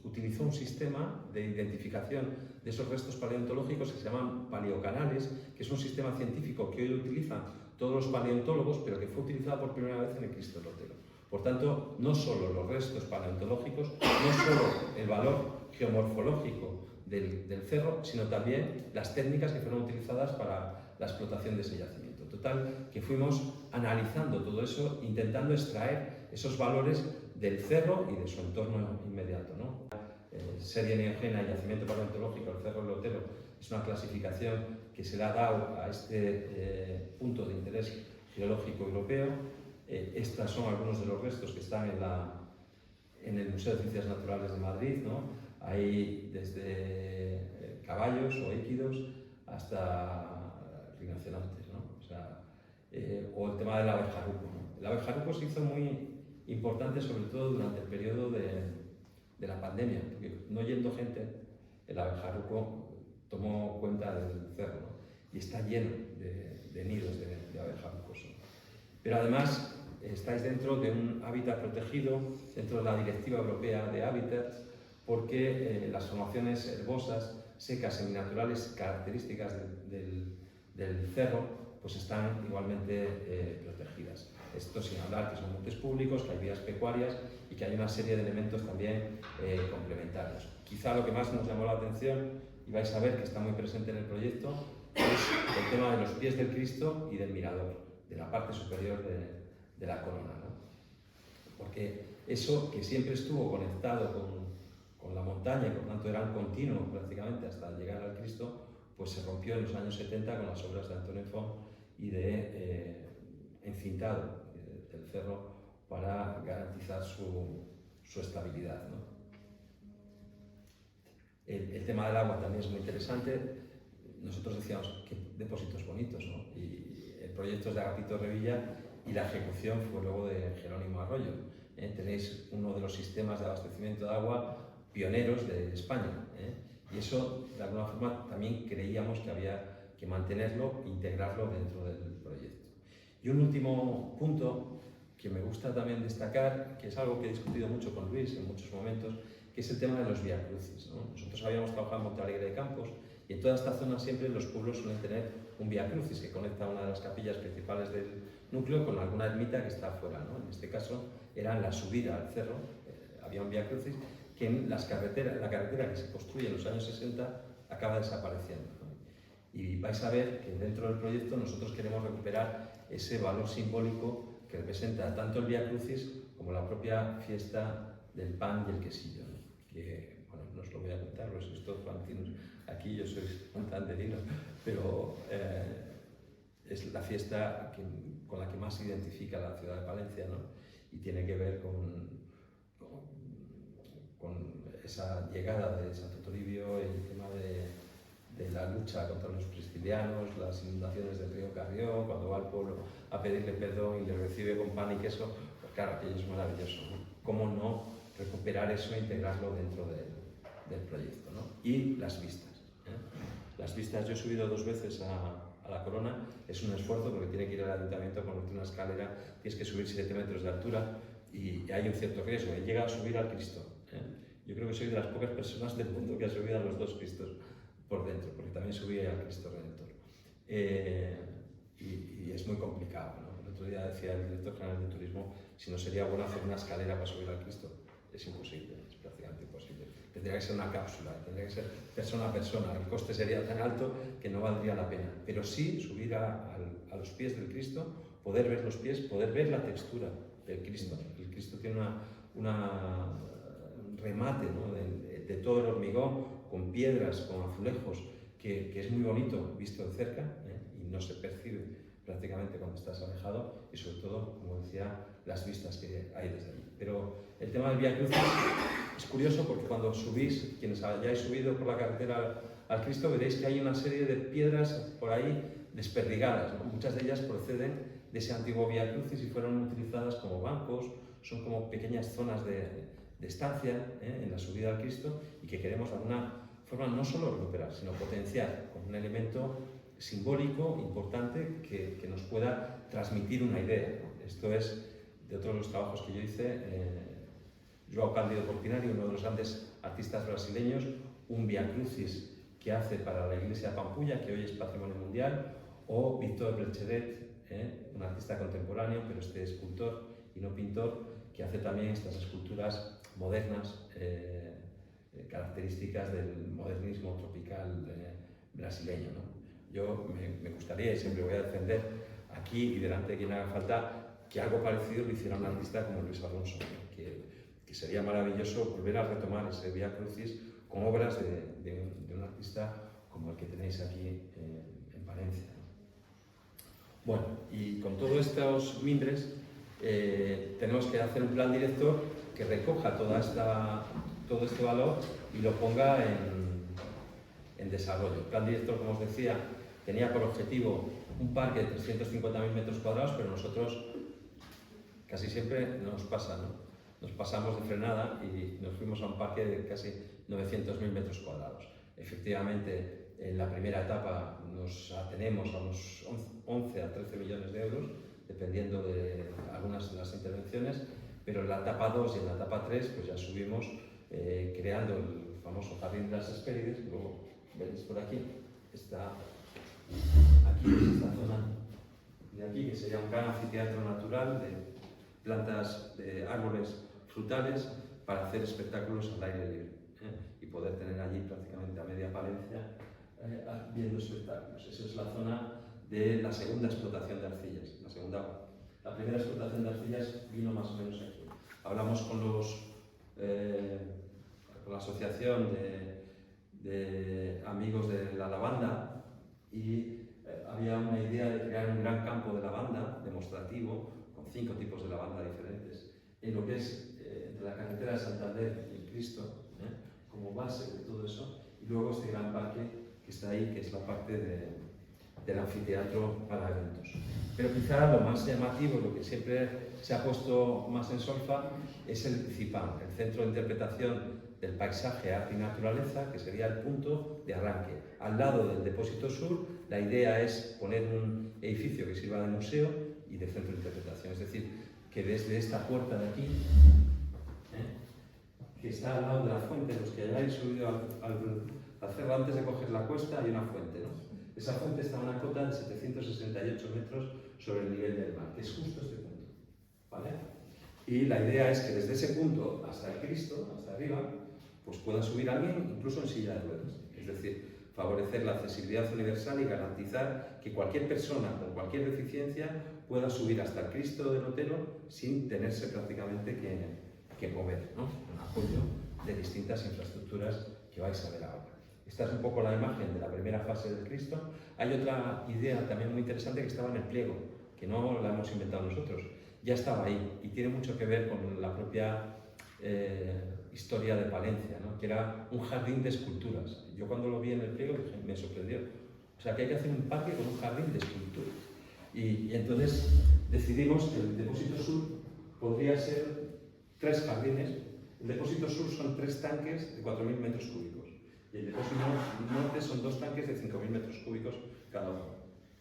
utilizó un sistema de identificación de esos restos paleontológicos que se llaman paleocanales, que es un sistema científico que hoy utilizan todos los paleontólogos, pero que fue utilizado por primera vez en el Cristo de Lutero. Por tanto, no solo los restos paleontológicos, no solo el valor geomorfológico del cerro, sino también las técnicas que fueron utilizadas para la explotación de ese yacimiento. Total, que fuimos analizando todo eso, intentando extraer esos valores del cerro y de su entorno inmediato, ¿no? Serie neogena y yacimiento paleontológico, el Cerro de Lutero, es una clasificación que se le ha dado a este punto de interés geológico europeo. Estos son algunos de los restos que están en el Museo de Ciencias Naturales de Madrid, ¿no? Hay desde caballos o équidos hasta rinocerontes, ¿no? O sea, o el tema del abejaruco, ¿no? El abejaruco se hizo muy importante sobre todo durante el periodo de la pandemia, porque no yendo gente, el abejaruco tomó cuenta del cerro, ¿no? Y está lleno de nidos de abejarucos, ¿no? Pero además estáis dentro de un hábitat protegido, dentro de la Directiva Europea de Hábitats, porque las formaciones herbosas, secas, seminaturales, características del cerro, pues están igualmente protegidas. Esto sin hablar que son montes públicos, que hay vías pecuarias y que hay una serie de elementos también complementarios. Quizá lo que más nos llamó la atención, y vais a ver que está muy presente en el proyecto, es el tema de los pies del Cristo y del mirador, de la parte superior de la corona, ¿no? Porque eso que siempre estuvo conectado con la montaña y por tanto era un continuo prácticamente hasta llegar al Cristo, pues se rompió en los años 70 con las obras de Antoine Font y de encintado del cerro para garantizar su estabilidad, ¿no? El tema del agua también es muy interesante. Nosotros decíamos que depósitos bonitos, ¿no? Y el proyecto es de Agapito Revilla y la ejecución fue luego de Jerónimo Arroyo. Tenéis uno de los sistemas de abastecimiento de agua pioneros de España, y eso de alguna forma también creíamos que había que mantenerlo e integrarlo dentro del proyecto. Y un último punto que me gusta también destacar, que es algo que he discutido mucho con Luis en muchos momentos, que es el tema de los viacrucis, ¿no? Nosotros habíamos trabajado en Montealegre de Campos y en toda esta zona siempre los pueblos suelen tener un viacrucis que conecta una de las capillas principales del núcleo con alguna ermita que está afuera, ¿no? En este caso era en la subida al cerro, había un viacrucis que en la carretera que se construye en los años 60 acaba desapareciendo, ¿no? Y vais a ver que dentro del proyecto nosotros queremos recuperar ese valor simbólico que representa tanto el viacrucis como la propia fiesta del pan y el quesillo, ¿no? Que, bueno, no os lo voy a contar, porque sois todos fantinos aquí, yo soy santanderino, pero es la fiesta con la que más se identifica la ciudad de Palencia, ¿no? Y tiene que ver con esa llegada de Santo Toribio, el tema de la lucha contra los priscilianos, las inundaciones del río Carrión, cuando va al pueblo a pedirle perdón y le recibe con pan y queso, pues claro, aquello es maravilloso, ¿no? ¿Cómo no recuperar eso e integrarlo dentro del proyecto, ¿no? Y las vistas, Las vistas, yo he subido 2 veces a la corona, es un esfuerzo porque tiene que ir al ayuntamiento, ponerte una escalera, tienes que subir 7 metros de altura y hay un cierto riesgo. He llegado a subir al Cristo. Yo creo que soy de las pocas personas del mundo que ha subido a los 2 Cristos por dentro, porque también subí al Cristo Redentor. Y es muy complicado, ¿no? El otro día decía el director general de turismo, si no sería bueno hacer una escalera para subir al Cristo. Es imposible, es prácticamente imposible. Tendría que ser una cápsula, tendría que ser persona a persona. El coste sería tan alto que no valdría la pena. Pero sí subir a los pies del Cristo, poder ver los pies, poder ver la textura del Cristo. El Cristo tiene un remate, ¿no? de todo el hormigón, con piedras, con azulejos, que es muy bonito visto de cerca, y no se percibe prácticamente cuando estás alejado, y sobre todo, como decía, las vistas que hay desde allí. Pero el tema del Vía Crucis es curioso porque cuando subís, quienes hayáis subido por la carretera al Cristo, veréis que hay una serie de piedras por ahí desperdigadas, ¿no? Muchas de ellas proceden de ese antiguo Vía Crucis y fueron utilizadas como bancos, son como pequeñas zonas de estancia en la subida al Cristo y que queremos de alguna forma no solo recuperar, sino potenciar con un elemento simbólico importante que nos pueda transmitir una idea, ¿no? Esto es de otros de los trabajos que yo hice, João Cândido Portinari, uno de los grandes artistas brasileños, un Vía Crucis que hace para la iglesia de Pampulha, que hoy es patrimonio mundial, o Victor Belcheret, un artista contemporáneo, pero este escultor y no pintor, que hace también estas esculturas modernas, características del modernismo tropical brasileño, ¿no? Yo me gustaría, y siempre voy a defender aquí y delante de quien haga falta, que algo parecido lo hiciera un artista como Luis Alonso, ¿no? que sería maravilloso volver a retomar ese Vía Crucis con obras de un artista como el que tenéis aquí en Valencia, ¿no? Bueno, y con todos estos mimbres tenemos que hacer un plan director que recoja todo este valor y lo ponga en desarrollo. El plan director, como os decía, tenía por objetivo un parque de 350.000 metros cuadrados, pero nosotros casi siempre nos pasa, ¿no? nos pasamos de frenada y nos fuimos a un parque de casi 900.000 metros cuadrados. Efectivamente, en la primera etapa nos atenemos a unos 11 a 13 millones de euros, dependiendo de algunas de las intervenciones, pero en la etapa 2 y en la etapa 3 pues ya subimos creando el famoso Jardín de las Hespérides. Luego veréis por aquí, está aquí esta zona de aquí, que sería un gran anfiteatro natural de plantas, de árboles frutales para hacer espectáculos al aire libre y poder tener allí prácticamente a media Palencia viendo espectáculos. Esa es la zona de la segunda explotación de arcillas. La primera explotación de arcillas vino más o menos aquí. Hablamos con la asociación de amigos de la lavanda y había una idea de crear un gran campo de lavanda demostrativo con 5 tipos de lavanda diferentes en lo que es entre la carretera de Santander y el Cristo, como base de todo eso, y luego este gran parque que está ahí, que es la parte del anfiteatro para eventos. Pero quizá lo más llamativo, lo que siempre se ha puesto más en solfa, es el CIPAM, el Centro de Interpretación del Paisaje, Arte y Naturaleza, que sería el punto de arranque. Al lado del Depósito Sur, la idea es poner un edificio que sirva de museo y de centro de interpretación, es decir, que desde esta puerta de aquí, que está al lado de la fuente, los que hayáis subido al cerro antes de coger la cuesta, hay una fuente, ¿no? Esa fuente está a una cota de 768 metros sobre el nivel del mar, que es justo este punto, ¿vale? Y la idea es que desde ese punto hasta el Cristo, hasta arriba, pues pueda subir alguien incluso en silla de ruedas. Es decir, favorecer la accesibilidad universal y garantizar que cualquier persona con cualquier deficiencia pueda subir hasta el Cristo del Otero sin tenerse prácticamente que mover, ¿no? En apoyo de distintas infraestructuras que vais a ver ahora. Esta es un poco la imagen de la primera fase del Cristo. Hay otra idea también muy interesante que estaba en el pliego, que no la hemos inventado nosotros, ya estaba ahí y tiene mucho que ver con la propia historia de Palencia, ¿no? Que era un jardín de esculturas. Yo cuando lo vi en el pliego me sorprendió. O sea, que hay que hacer un parque con un jardín de esculturas. Y entonces decidimos que el Depósito Sur podría ser 3 jardines. El Depósito Sur son 3 tanques de 4.000 metros cúbicos. Y el Depósito Norte son 2 tanques de 5.000 metros cúbicos cada uno.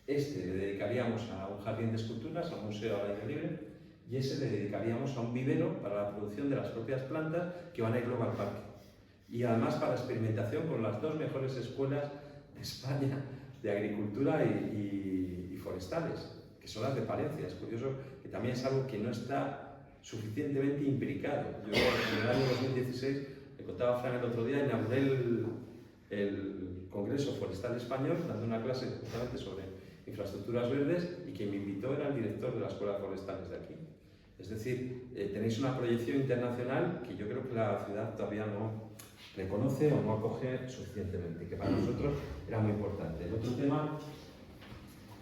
Este le dedicaríamos a un jardín de esculturas, a un museo al aire libre, y ese le dedicaríamos a un vivero para la producción de las propias plantas que van a ir luego al parque. Y además para experimentación con las 2 mejores escuelas de España de agricultura y forestales, que son las de Palencia. Es curioso que también es algo que no está suficientemente imbricado. Yo en el año 2016, le contaba a Fran el otro día, inauguré el Congreso Forestal Español dando una clase justamente sobre infraestructuras verdes y quien me invitó era el director de las escuelas forestales de aquí. Es decir, tenéis una proyección internacional que yo creo que la ciudad todavía no reconoce o no acoge suficientemente, que para nosotros era muy importante. El otro tema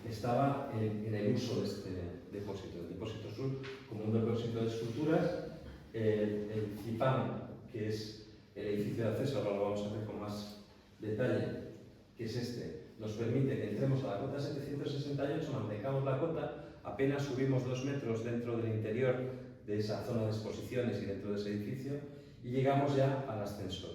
estaba en el uso de este depósito, el Depósito Sur como un depósito de esculturas, el CIPAM, que es el edificio de acceso, ahora lo vamos a ver con más detalle, que es este, nos permite que entremos a la cota 768, mantengamos la cota, apenas subimos 2 metros dentro del interior de esa zona de exposiciones y dentro de ese edificio y llegamos ya al ascensor.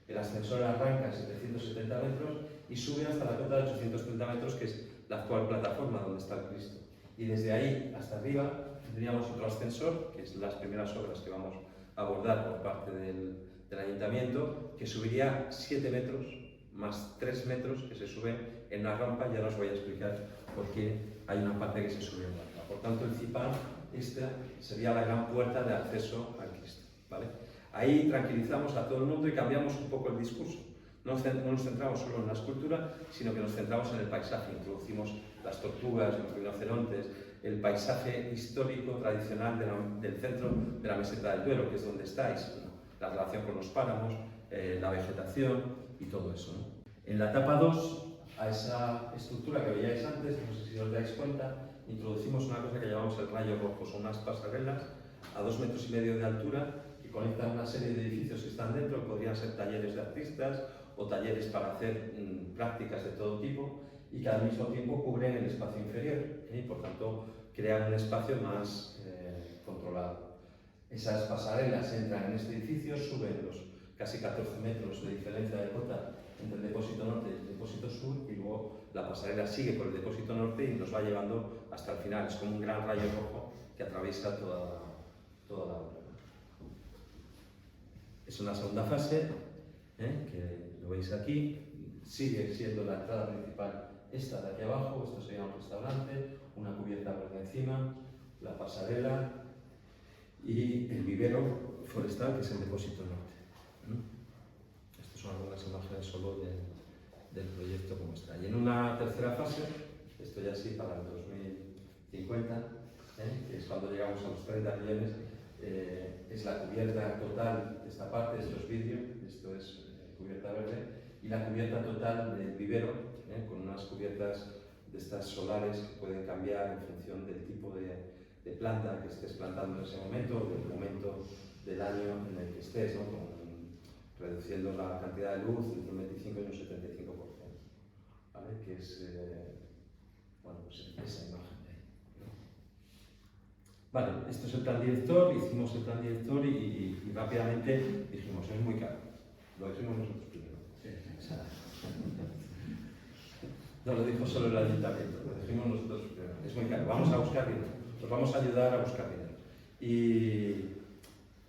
El ascensor arranca a 770 metros y sube hasta la cota de 830 metros, que es la actual plataforma donde está el Cristo. Y desde ahí hasta arriba tendríamos otro ascensor, que es las primeras obras que vamos a abordar por parte del Ayuntamiento, que subiría 7 metros más 3 metros que se suben en una rampa. Ya os voy a explicar por qué hay una parte que se sube en rampa. Por tanto, el CIPAM, esta sería la gran puerta de acceso al Cristo, ¿vale? Ahí tranquilizamos a todo el mundo y cambiamos un poco el discurso. No nos centramos solo en la escultura, sino que nos centramos en el paisaje. Introducimos las tortugas, los rinocerontes, el paisaje histórico tradicional del centro de la meseta del Duero, que es donde estáis, ¿no? La relación con los páramos, la vegetación y todo eso, ¿no? En la etapa 2, a esa estructura que veíais antes, no sé si os dais cuenta, introducimos una cosa que llamamos el rayo rojo. Son unas pasarelas a 2,5 metros de altura que conectan una serie de edificios que están dentro, que podrían ser talleres de artistas o talleres para hacer prácticas de todo tipo, y que al mismo tiempo cubren el espacio inferior y por tanto crean un espacio más controlado. Esas pasarelas entran en este edificio, suben los casi 14 metros de diferencia de cota entre el depósito norte y el depósito sur, y luego la pasarela sigue por el depósito norte y nos va llevando hasta el final. Es como un gran rayo rojo que atraviesa toda la obra. Es una segunda fase, que lo veis aquí, sigue siendo la entrada principal esta de aquí abajo. Esto sería un restaurante, una cubierta por encima, la pasarela y el vivero forestal, que es el depósito norte. Estas son algunas imágenes solo del proyecto como está. Y en una tercera fase, esto ya sí para el 2050, que es cuando llegamos a los 30 millones, es la cubierta total de esta parte. Esto es vidrio, esto es cubierta verde, y la cubierta total del vivero, con unas cubiertas de estas solares que pueden cambiar en función del tipo de planta que estés plantando en ese momento, o del momento del año en el que estés, ¿no? Reduciendo la cantidad de luz entre un 25 y un 75%, ¿vale? Que es bueno, pues esa imagen de ahí, ¿no? Vale, esto es el plan director. Hicimos el plan director y rápidamente dijimos, es muy caro. Lo dijimos nosotros primero. Sí. O sea, no lo dijo solo el ayuntamiento, lo dijimos nosotros primero. Es muy caro, vamos a buscar dinero, nos vamos a ayudar a buscar dinero. Y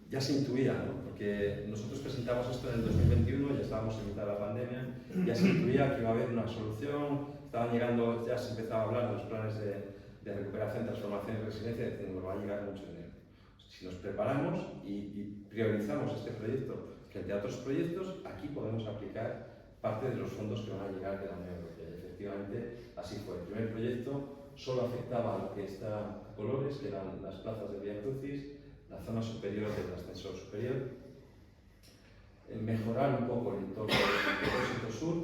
ya se intuía, ¿no? Porque nosotros presentamos esto en el 2021, ya estábamos en mitad de la pandemia, ya se intuía que iba a haber una solución, estaban llegando, ya se empezaba a hablar de los planes de recuperación, transformación y resiliencia, y decimos, va a llegar mucho dinero. Si nos preparamos y priorizamos este proyecto frente a otros proyectos, aquí podemos aplicar parte de los fondos que van a llegar de la Unión Europea. Y efectivamente, así fue. El primer proyecto solo afectaba a lo que está a colores, que eran las plazas de Vía Crucis, la zona superior del ascensor superior, mejorar un poco el entorno del depósito sur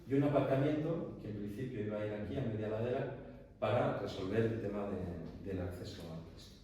y un aparcamiento que en principio iba a ir aquí a media ladera para resolver el tema del acceso al Cristo.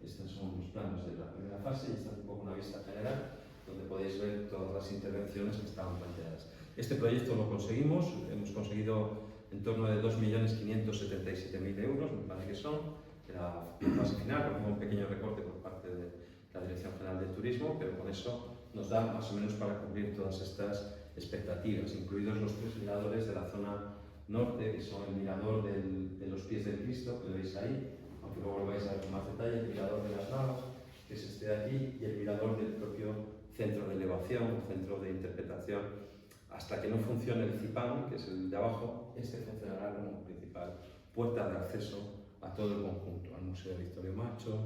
Estos son los planos de la primera fase, y esta es un poco una vista general donde podéis ver todas las intervenciones que estaban planteadas. Este proyecto lo conseguimos, hemos conseguido en torno de 2.577.000 euros, me parece que son, la fase final, porque hubo un pequeño recorte por parte de la Dirección General de Turismo, pero con eso nos da más o menos para cubrir todas estas expectativas, incluidos los 3 miradores de la zona norte, que son el mirador de los pies del Cristo, que lo veis ahí, aunque luego lo vais a ver con más detalle, el mirador de las Navas, que es este de aquí, y el mirador del propio centro de elevación, o centro de interpretación. Hasta que no funcione el CIPAM, que es el de abajo, este funcionará como principal puerta de acceso a todo el conjunto, al Museo Victorio Macho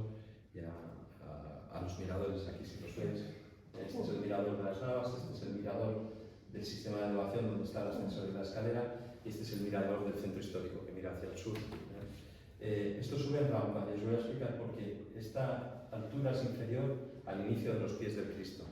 y a los miradores. Aquí si los veis, este es el mirador de las Navas, este es el mirador del sistema de elevación donde está el ascensor y la escalera, y este es el mirador del centro histórico que mira hacia el sur. Esto sube en rampa, y os voy a explicar por qué. Esta altura es inferior al inicio de los pies del Cristo,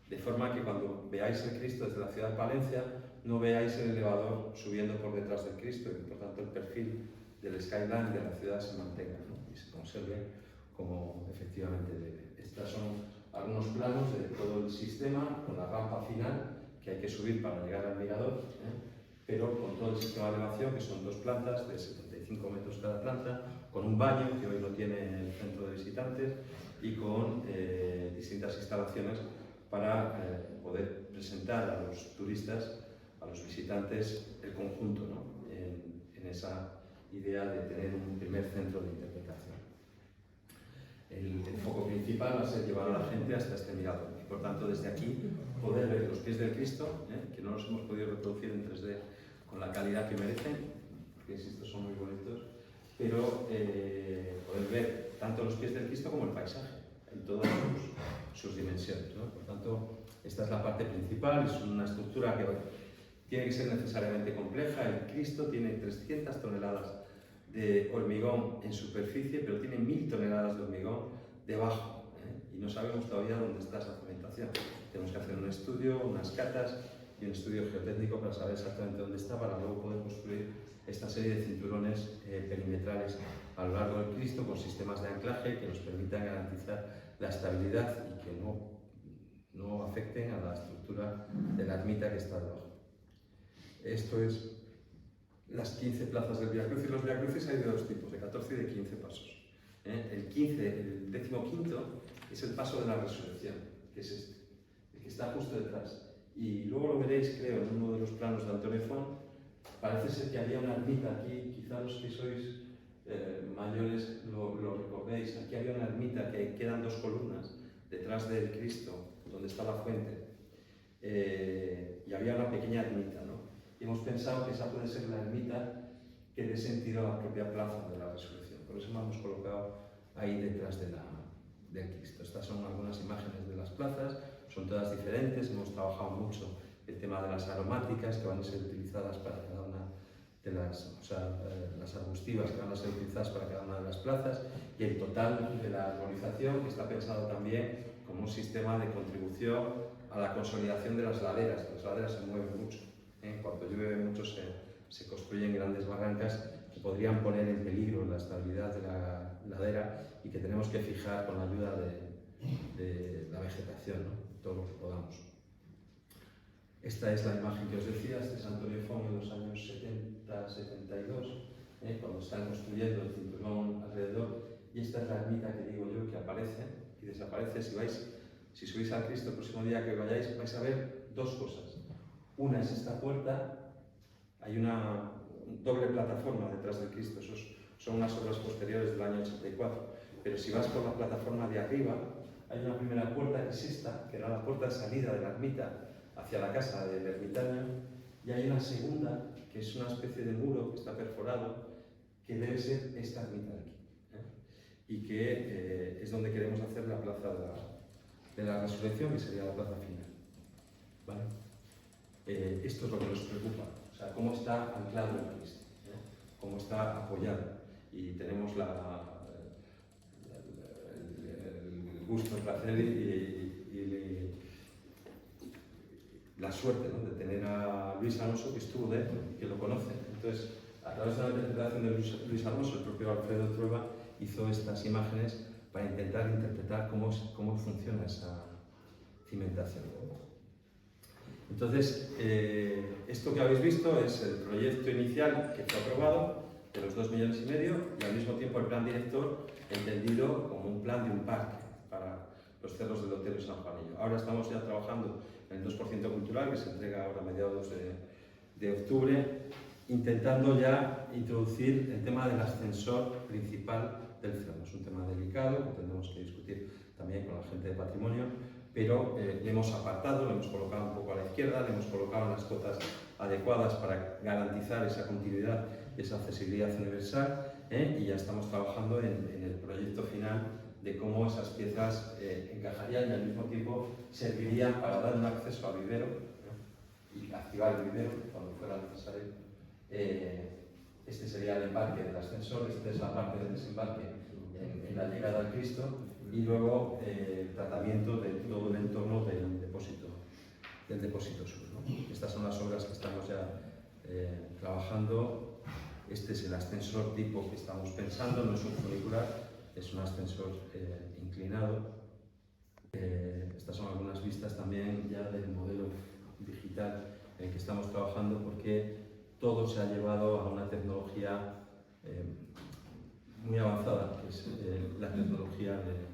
de forma que cuando veáis el Cristo desde la ciudad de Palencia no veáis el elevador subiendo por detrás del Cristo, y por tanto el perfil del skyline de la ciudad se mantenga, ¿no? Y se conserve como efectivamente debe. Estos son algunos planos de todo el sistema, con la rampa final que hay que subir para llegar al mirador, pero con todo el sistema de elevación, que son 2 plantas de 75 metros cada planta, con un baño que hoy no tiene el centro de visitantes, y con distintas instalaciones para poder presentar a los turistas, a los visitantes, el conjunto, ¿no? en esa idea de tener un primer centro de interpretación. El foco principal va a ser llevar a la gente hasta este mirador, y por tanto desde aquí poder ver los pies del Cristo, que no los hemos podido reproducir en 3D con la calidad que merecen, porque estos son muy bonitos, pero poder ver tanto los pies del Cristo como el paisaje en todas sus dimensiones, ¿no? Por tanto, esta es la parte principal. Es una estructura que tiene que ser necesariamente compleja. El Cristo tiene 300 toneladas de hormigón en superficie, pero tiene 1000 toneladas de hormigón debajo, y no sabemos todavía dónde está esa cementación. Tenemos que hacer un estudio, unas catas y un estudio geotécnico para saber exactamente dónde está, para luego poder construir esta serie de cinturones perimetrales a lo largo del Cristo, con sistemas de anclaje que nos permitan garantizar la estabilidad y que no afecten a la estructura de la ermita que está debajo. Esto es las 15 plazas del Vía Crucis. Los Vía Crucis hay de 2 tipos, de 14 y de 15 pasos. El 15, el 15º, es el paso de la resurrección, que es este, el que está justo detrás. Y luego lo veréis, creo, en uno de los planos de Antonio Font. Parece ser que había una ermita aquí, quizá los que sois mayores lo recordéis. Aquí había una ermita que quedan 2 columnas detrás del Cristo, donde está la fuente. Y había una pequeña ermita, ¿no? Y hemos pensado que esa puede ser la ermita que dé sentido a la propia plaza de la resurrección. Por eso la hemos colocado ahí detrás del Cristo. Estas son algunas imágenes de las plazas, son todas diferentes. Hemos trabajado mucho el tema de las aromáticas que van a ser utilizadas para cada una de las, las arbustivas que van a ser utilizadas para cada una de las plazas, y el total de la arborización, que está pensado también como un sistema de contribución a la consolidación de las laderas. Las laderas se mueven mucho, cuando llueve mucho se construyen grandes barrancas que podrían poner en peligro la estabilidad de la ladera, y que tenemos que fijar con la ayuda de la vegetación, ¿no? Todo lo que podamos. Esta es la imagen que os decía, este es Antonio Font en los años 70-72, cuando están construyendo el cinturón alrededor, y esta es la ermita que digo yo, que aparece y desaparece. Si subís al Cristo el próximo día que vayáis, vais a ver 2 cosas. Una es esta puerta, hay una doble plataforma detrás del Cristo, son unas obras posteriores del año 84, pero si vas por la plataforma de arriba, hay una primera puerta que es esta, que era la puerta de salida de la ermita hacia la casa del ermitaño, y hay una segunda, que es una especie de muro que está perforado, que debe ser esta ermita de aquí, y que es donde queremos hacer la plaza de la resurrección, que sería la plaza final. ¿Vale? Esto es lo que nos preocupa, o sea, cómo está anclado el Cristo, cómo está apoyado, y tenemos el gusto, el placer y la suerte, ¿no?, de tener a Luis Alonso, que estuvo dentro, que lo conoce. Entonces, a través de la interpretación de Luis Alonso, el propio Alfredo Trueba hizo estas imágenes para intentar interpretar cómo funciona esa cimentación. Entonces, esto que habéis visto es el proyecto inicial que fue aprobado, de los 2,5 millones, y al mismo tiempo el plan director entendido como un plan de un parque para los cerros del Otero San Juanillo. Ahora estamos ya trabajando en el 2% cultural, que se entrega ahora a mediados de octubre, intentando ya introducir el tema del ascensor principal del cerro. Es un tema delicado que tendremos que discutir también con la gente de patrimonio, pero le hemos apartado, le hemos colocado un poco a la izquierda, le hemos colocado en las cotas adecuadas para garantizar esa continuidad y esa accesibilidad universal, y ya estamos trabajando en el proyecto final de cómo esas piezas encajarían y al mismo tiempo servirían para dar un acceso al vivero, y activar el vivero cuando fuera necesario. Este sería el embarque del ascensor, esta es la parte del desembarque en la llegada al Cristo, y luego el tratamiento de todo el entorno del depósito sur, ¿no? Estas son las obras que estamos ya trabajando. Este es el ascensor tipo que estamos pensando, no es un funicular, es un ascensor inclinado. Estas son algunas vistas también ya del modelo digital en el que estamos trabajando, porque todo se ha llevado a una tecnología muy avanzada, que es la tecnología de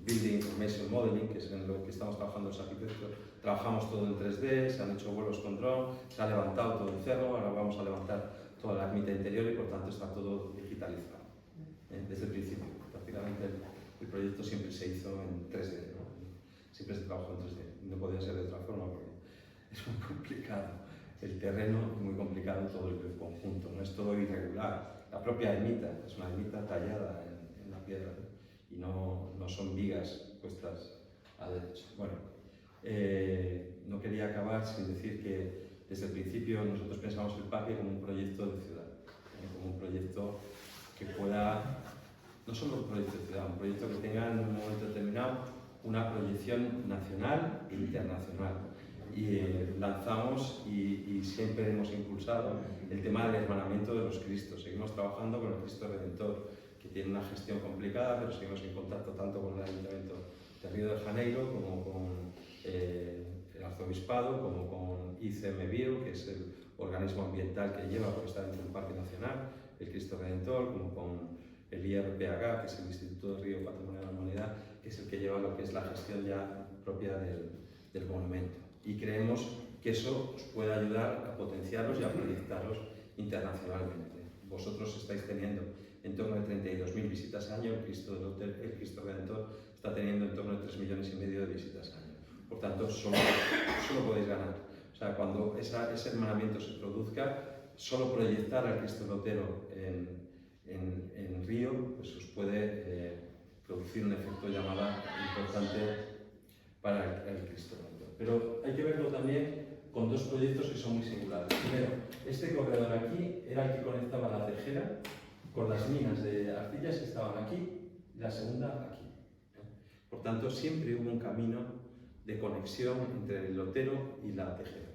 Building Information Modeling, que es en lo que estamos trabajando los arquitectos. Trabajamos todo en 3D, se han hecho vuelos con dron, se ha levantado todo el cerro, ahora vamos a levantar toda la ermita interior y por tanto está todo digitalizado. Desde el principio, prácticamente el proyecto siempre se hizo en 3D, ¿no? Siempre se trabajó en 3D, no podía ser de otra forma porque es muy complicado. El terreno es muy complicado, todo el conjunto, no es todo irregular. La propia ermita es una ermita tallada en la piedra, ¿no? Y no son vigas puestas a derecho. Bueno, no quería acabar sin decir que desde el principio nosotros pensamos el parque como un proyecto de ciudad, como un proyecto que pueda, no solo un proyecto de ciudad, un proyecto que tenga en un momento determinado una proyección nacional e internacional. Y lanzamos y siempre hemos impulsado el tema del hermanamiento de los Cristos. Seguimos trabajando con el Cristo Redentor, que tiene una gestión complicada, pero seguimos en contacto tanto con el Ayuntamiento de Río de Janeiro como con el Arzobispado, como con ICMBio, que es el organismo ambiental que lleva por estar dentro del Parque Nacional, el Cristo Redentor, como con el IRPH, que es el Instituto de Río Patrimonio de la Humanidad, que es el que lleva lo que es la gestión ya propia del monumento. Y creemos que eso os puede ayudar a potenciarlos y a proyectarlos internacionalmente. Vosotros estáis teniendo en torno de 32.000 visitas al año, el Cristo Redentor está teniendo en torno de 3,5 millones de visitas al año. Por tanto, solo podéis ganar. O sea, cuando ese hermanamiento se produzca, solo proyectar al Cristo Lotero en Río pues os puede producir un efecto llamada importante para el Cristo Redentor. Pero hay que verlo también con dos proyectos que son muy singulares. Primero, este corredor aquí era el que conectaba la Tejera con las minas de arcillas que estaban aquí y la segunda aquí. Por tanto, siempre hubo un camino de conexión entre el Lotero y la Tejera.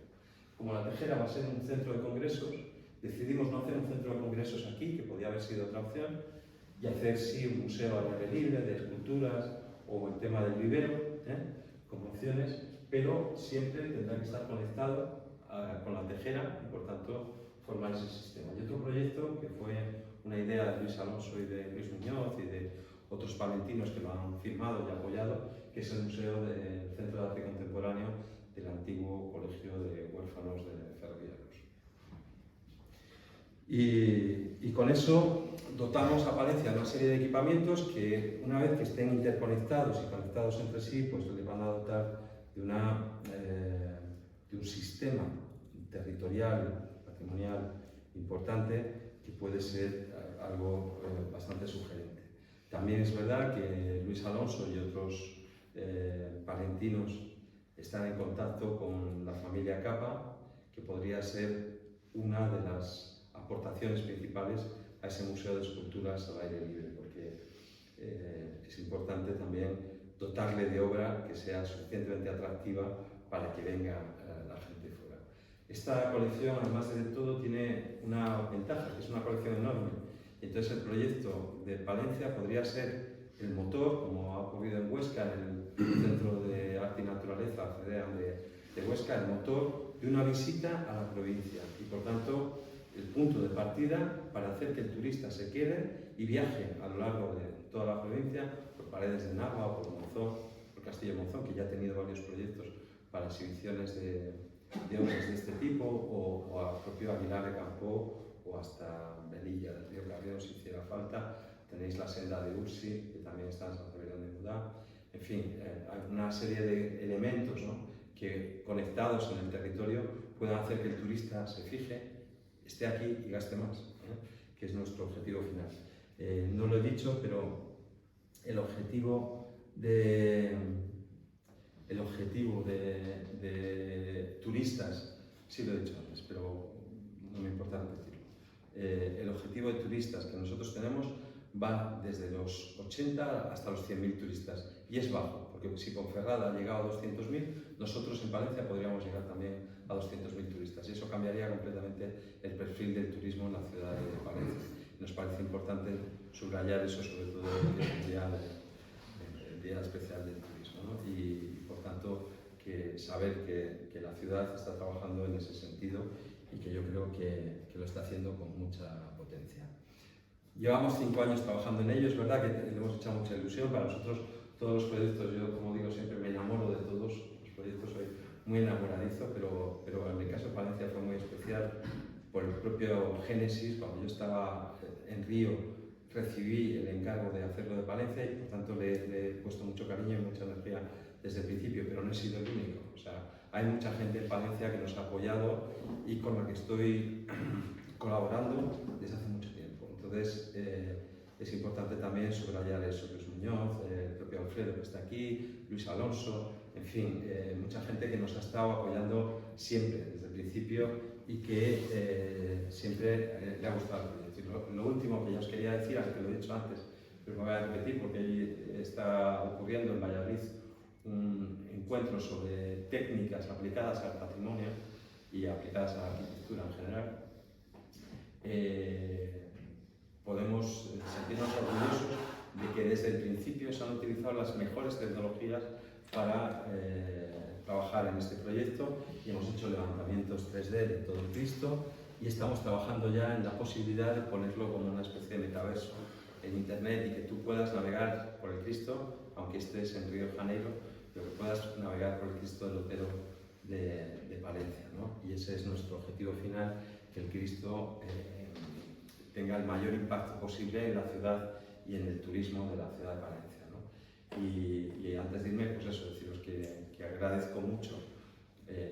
Como la Tejera va a ser un centro de congresos, decidimos no hacer un centro de congresos aquí, que podía haber sido otra opción, y hacer sí un museo al aire libre de esculturas o el tema del vivero, como opciones, pero siempre tendrá que estar conectado con la Tejera y por tanto formar ese sistema. Y otro proyecto que fue una idea de Luis Alonso y de Luis Muñoz y de otros palentinos que lo han firmado y apoyado, que es el Museo del Centro de Arte Contemporáneo del antiguo Colegio de Huérfanos de Ferroviarios. Y con eso dotamos a Palencia de una serie de equipamientos que, una vez que estén interconectados y conectados entre sí, pues le van a dotar de un sistema territorial, patrimonial importante que puede ser algo bastante sugerente. También es verdad que Luis Alonso y otros palentinos están en contacto con la familia Capa, que podría ser una de las aportaciones principales a ese museo de esculturas al aire libre, porque es importante también dotarle de obra que sea suficientemente atractiva para que venga la gente fuera. Esta colección, además de todo, tiene una ventaja, que es una colección enorme. Entonces el proyecto de Palencia podría ser el motor, como ha ocurrido en Huesca, en el Centro de Arte y Naturaleza, CEDEAN de Huesca, el motor de una visita a la provincia y, por tanto, el punto de partida para hacer que el turista se quede y viaje a lo largo de toda la provincia, por Paredes de Nava, por Monzón, por Castillo Monzón, que ya ha tenido varios proyectos para exhibiciones de obras de este tipo, o al propio Aguilar de Campoo, o hasta Velilla del Río Carrión, si hiciera falta. Tenéis la senda de Ursi, que también está en San Sebastián de Mudá. En fin, hay una serie de elementos, ¿no?, que conectados en el territorio puedan hacer que el turista se fije, esté aquí y gaste más, que es nuestro objetivo final. No lo he dicho, pero el objetivo de turistas, sí lo he dicho antes, pero no me importa repetirlo. El objetivo de turistas que nosotros tenemos va desde los 80 hasta los 100.000 turistas y es bajo, porque si Ponferrada ha llegado a 200.000, nosotros en Palencia podríamos llegar también a 200.000 turistas y eso cambiaría completamente el perfil del turismo en la ciudad de Palencia. Nos parece importante subrayar eso, sobre todo el Día Especial del Turismo, ¿no? Y por tanto saber que la ciudad está trabajando en ese sentido y que yo creo que lo está haciendo con mucha potencia. Llevamos 5 años trabajando en ello, es verdad que le hemos echado mucha ilusión. Para nosotros todos los proyectos, yo como digo siempre me enamoro de todos los proyectos, soy muy enamoradizo, pero en el caso de Palencia fue muy especial por el propio génesis. Cuando yo estaba en Río recibí el encargo de hacerlo de Palencia y por tanto le he puesto mucho cariño y mucha energía desde el principio, pero no he sido el único. O sea, hay mucha gente en Palencia que nos ha apoyado y con la que estoy colaborando desde hace mucho tiempo. Entonces, es importante también subrayar eso, Luis Muñoz, el propio Alfredo que está aquí, Luis Alonso, en fin, mucha gente que nos ha estado apoyando siempre, desde el principio, y que siempre le ha gustado el proyecto. Y lo último que yo os quería decir, aunque lo he dicho antes, pero me voy a repetir porque ahí está ocurriendo en Valladolid un encuentro sobre técnicas aplicadas al patrimonio y aplicadas a la arquitectura en general. Podemos sentirnos orgullosos de que desde el principio se han utilizado las mejores tecnologías para trabajar en este proyecto y hemos hecho levantamientos 3D de todo el Cristo y estamos trabajando ya en la posibilidad de ponerlo como una especie de metaverso en internet y que tú puedas navegar por el Cristo, aunque estés en Río de Janeiro, pero que puedas navegar por el Cristo del Otero de Palencia, ¿no? Y ese es nuestro objetivo final, que el Cristo tenga el mayor impacto posible en la ciudad y en el turismo de la ciudad de Palencia, ¿no? Y antes de irme, pues eso, deciros que agradezco mucho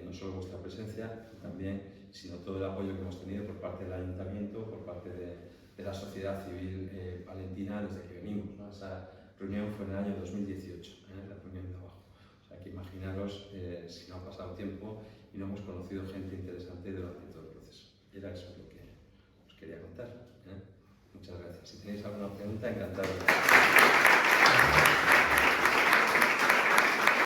no solo vuestra presencia también, sino todo el apoyo que hemos tenido por parte del Ayuntamiento, por parte de la sociedad civil palentina desde que venimos, ¿no? Esa reunión fue en el año 2018, la reunión de abajo. O sea, que imaginaros si no ha pasado tiempo y no hemos conocido gente interesante durante todo el proceso. Y era eso lo que os quería contar. Muchas gracias. Si tenéis alguna pregunta, encantado.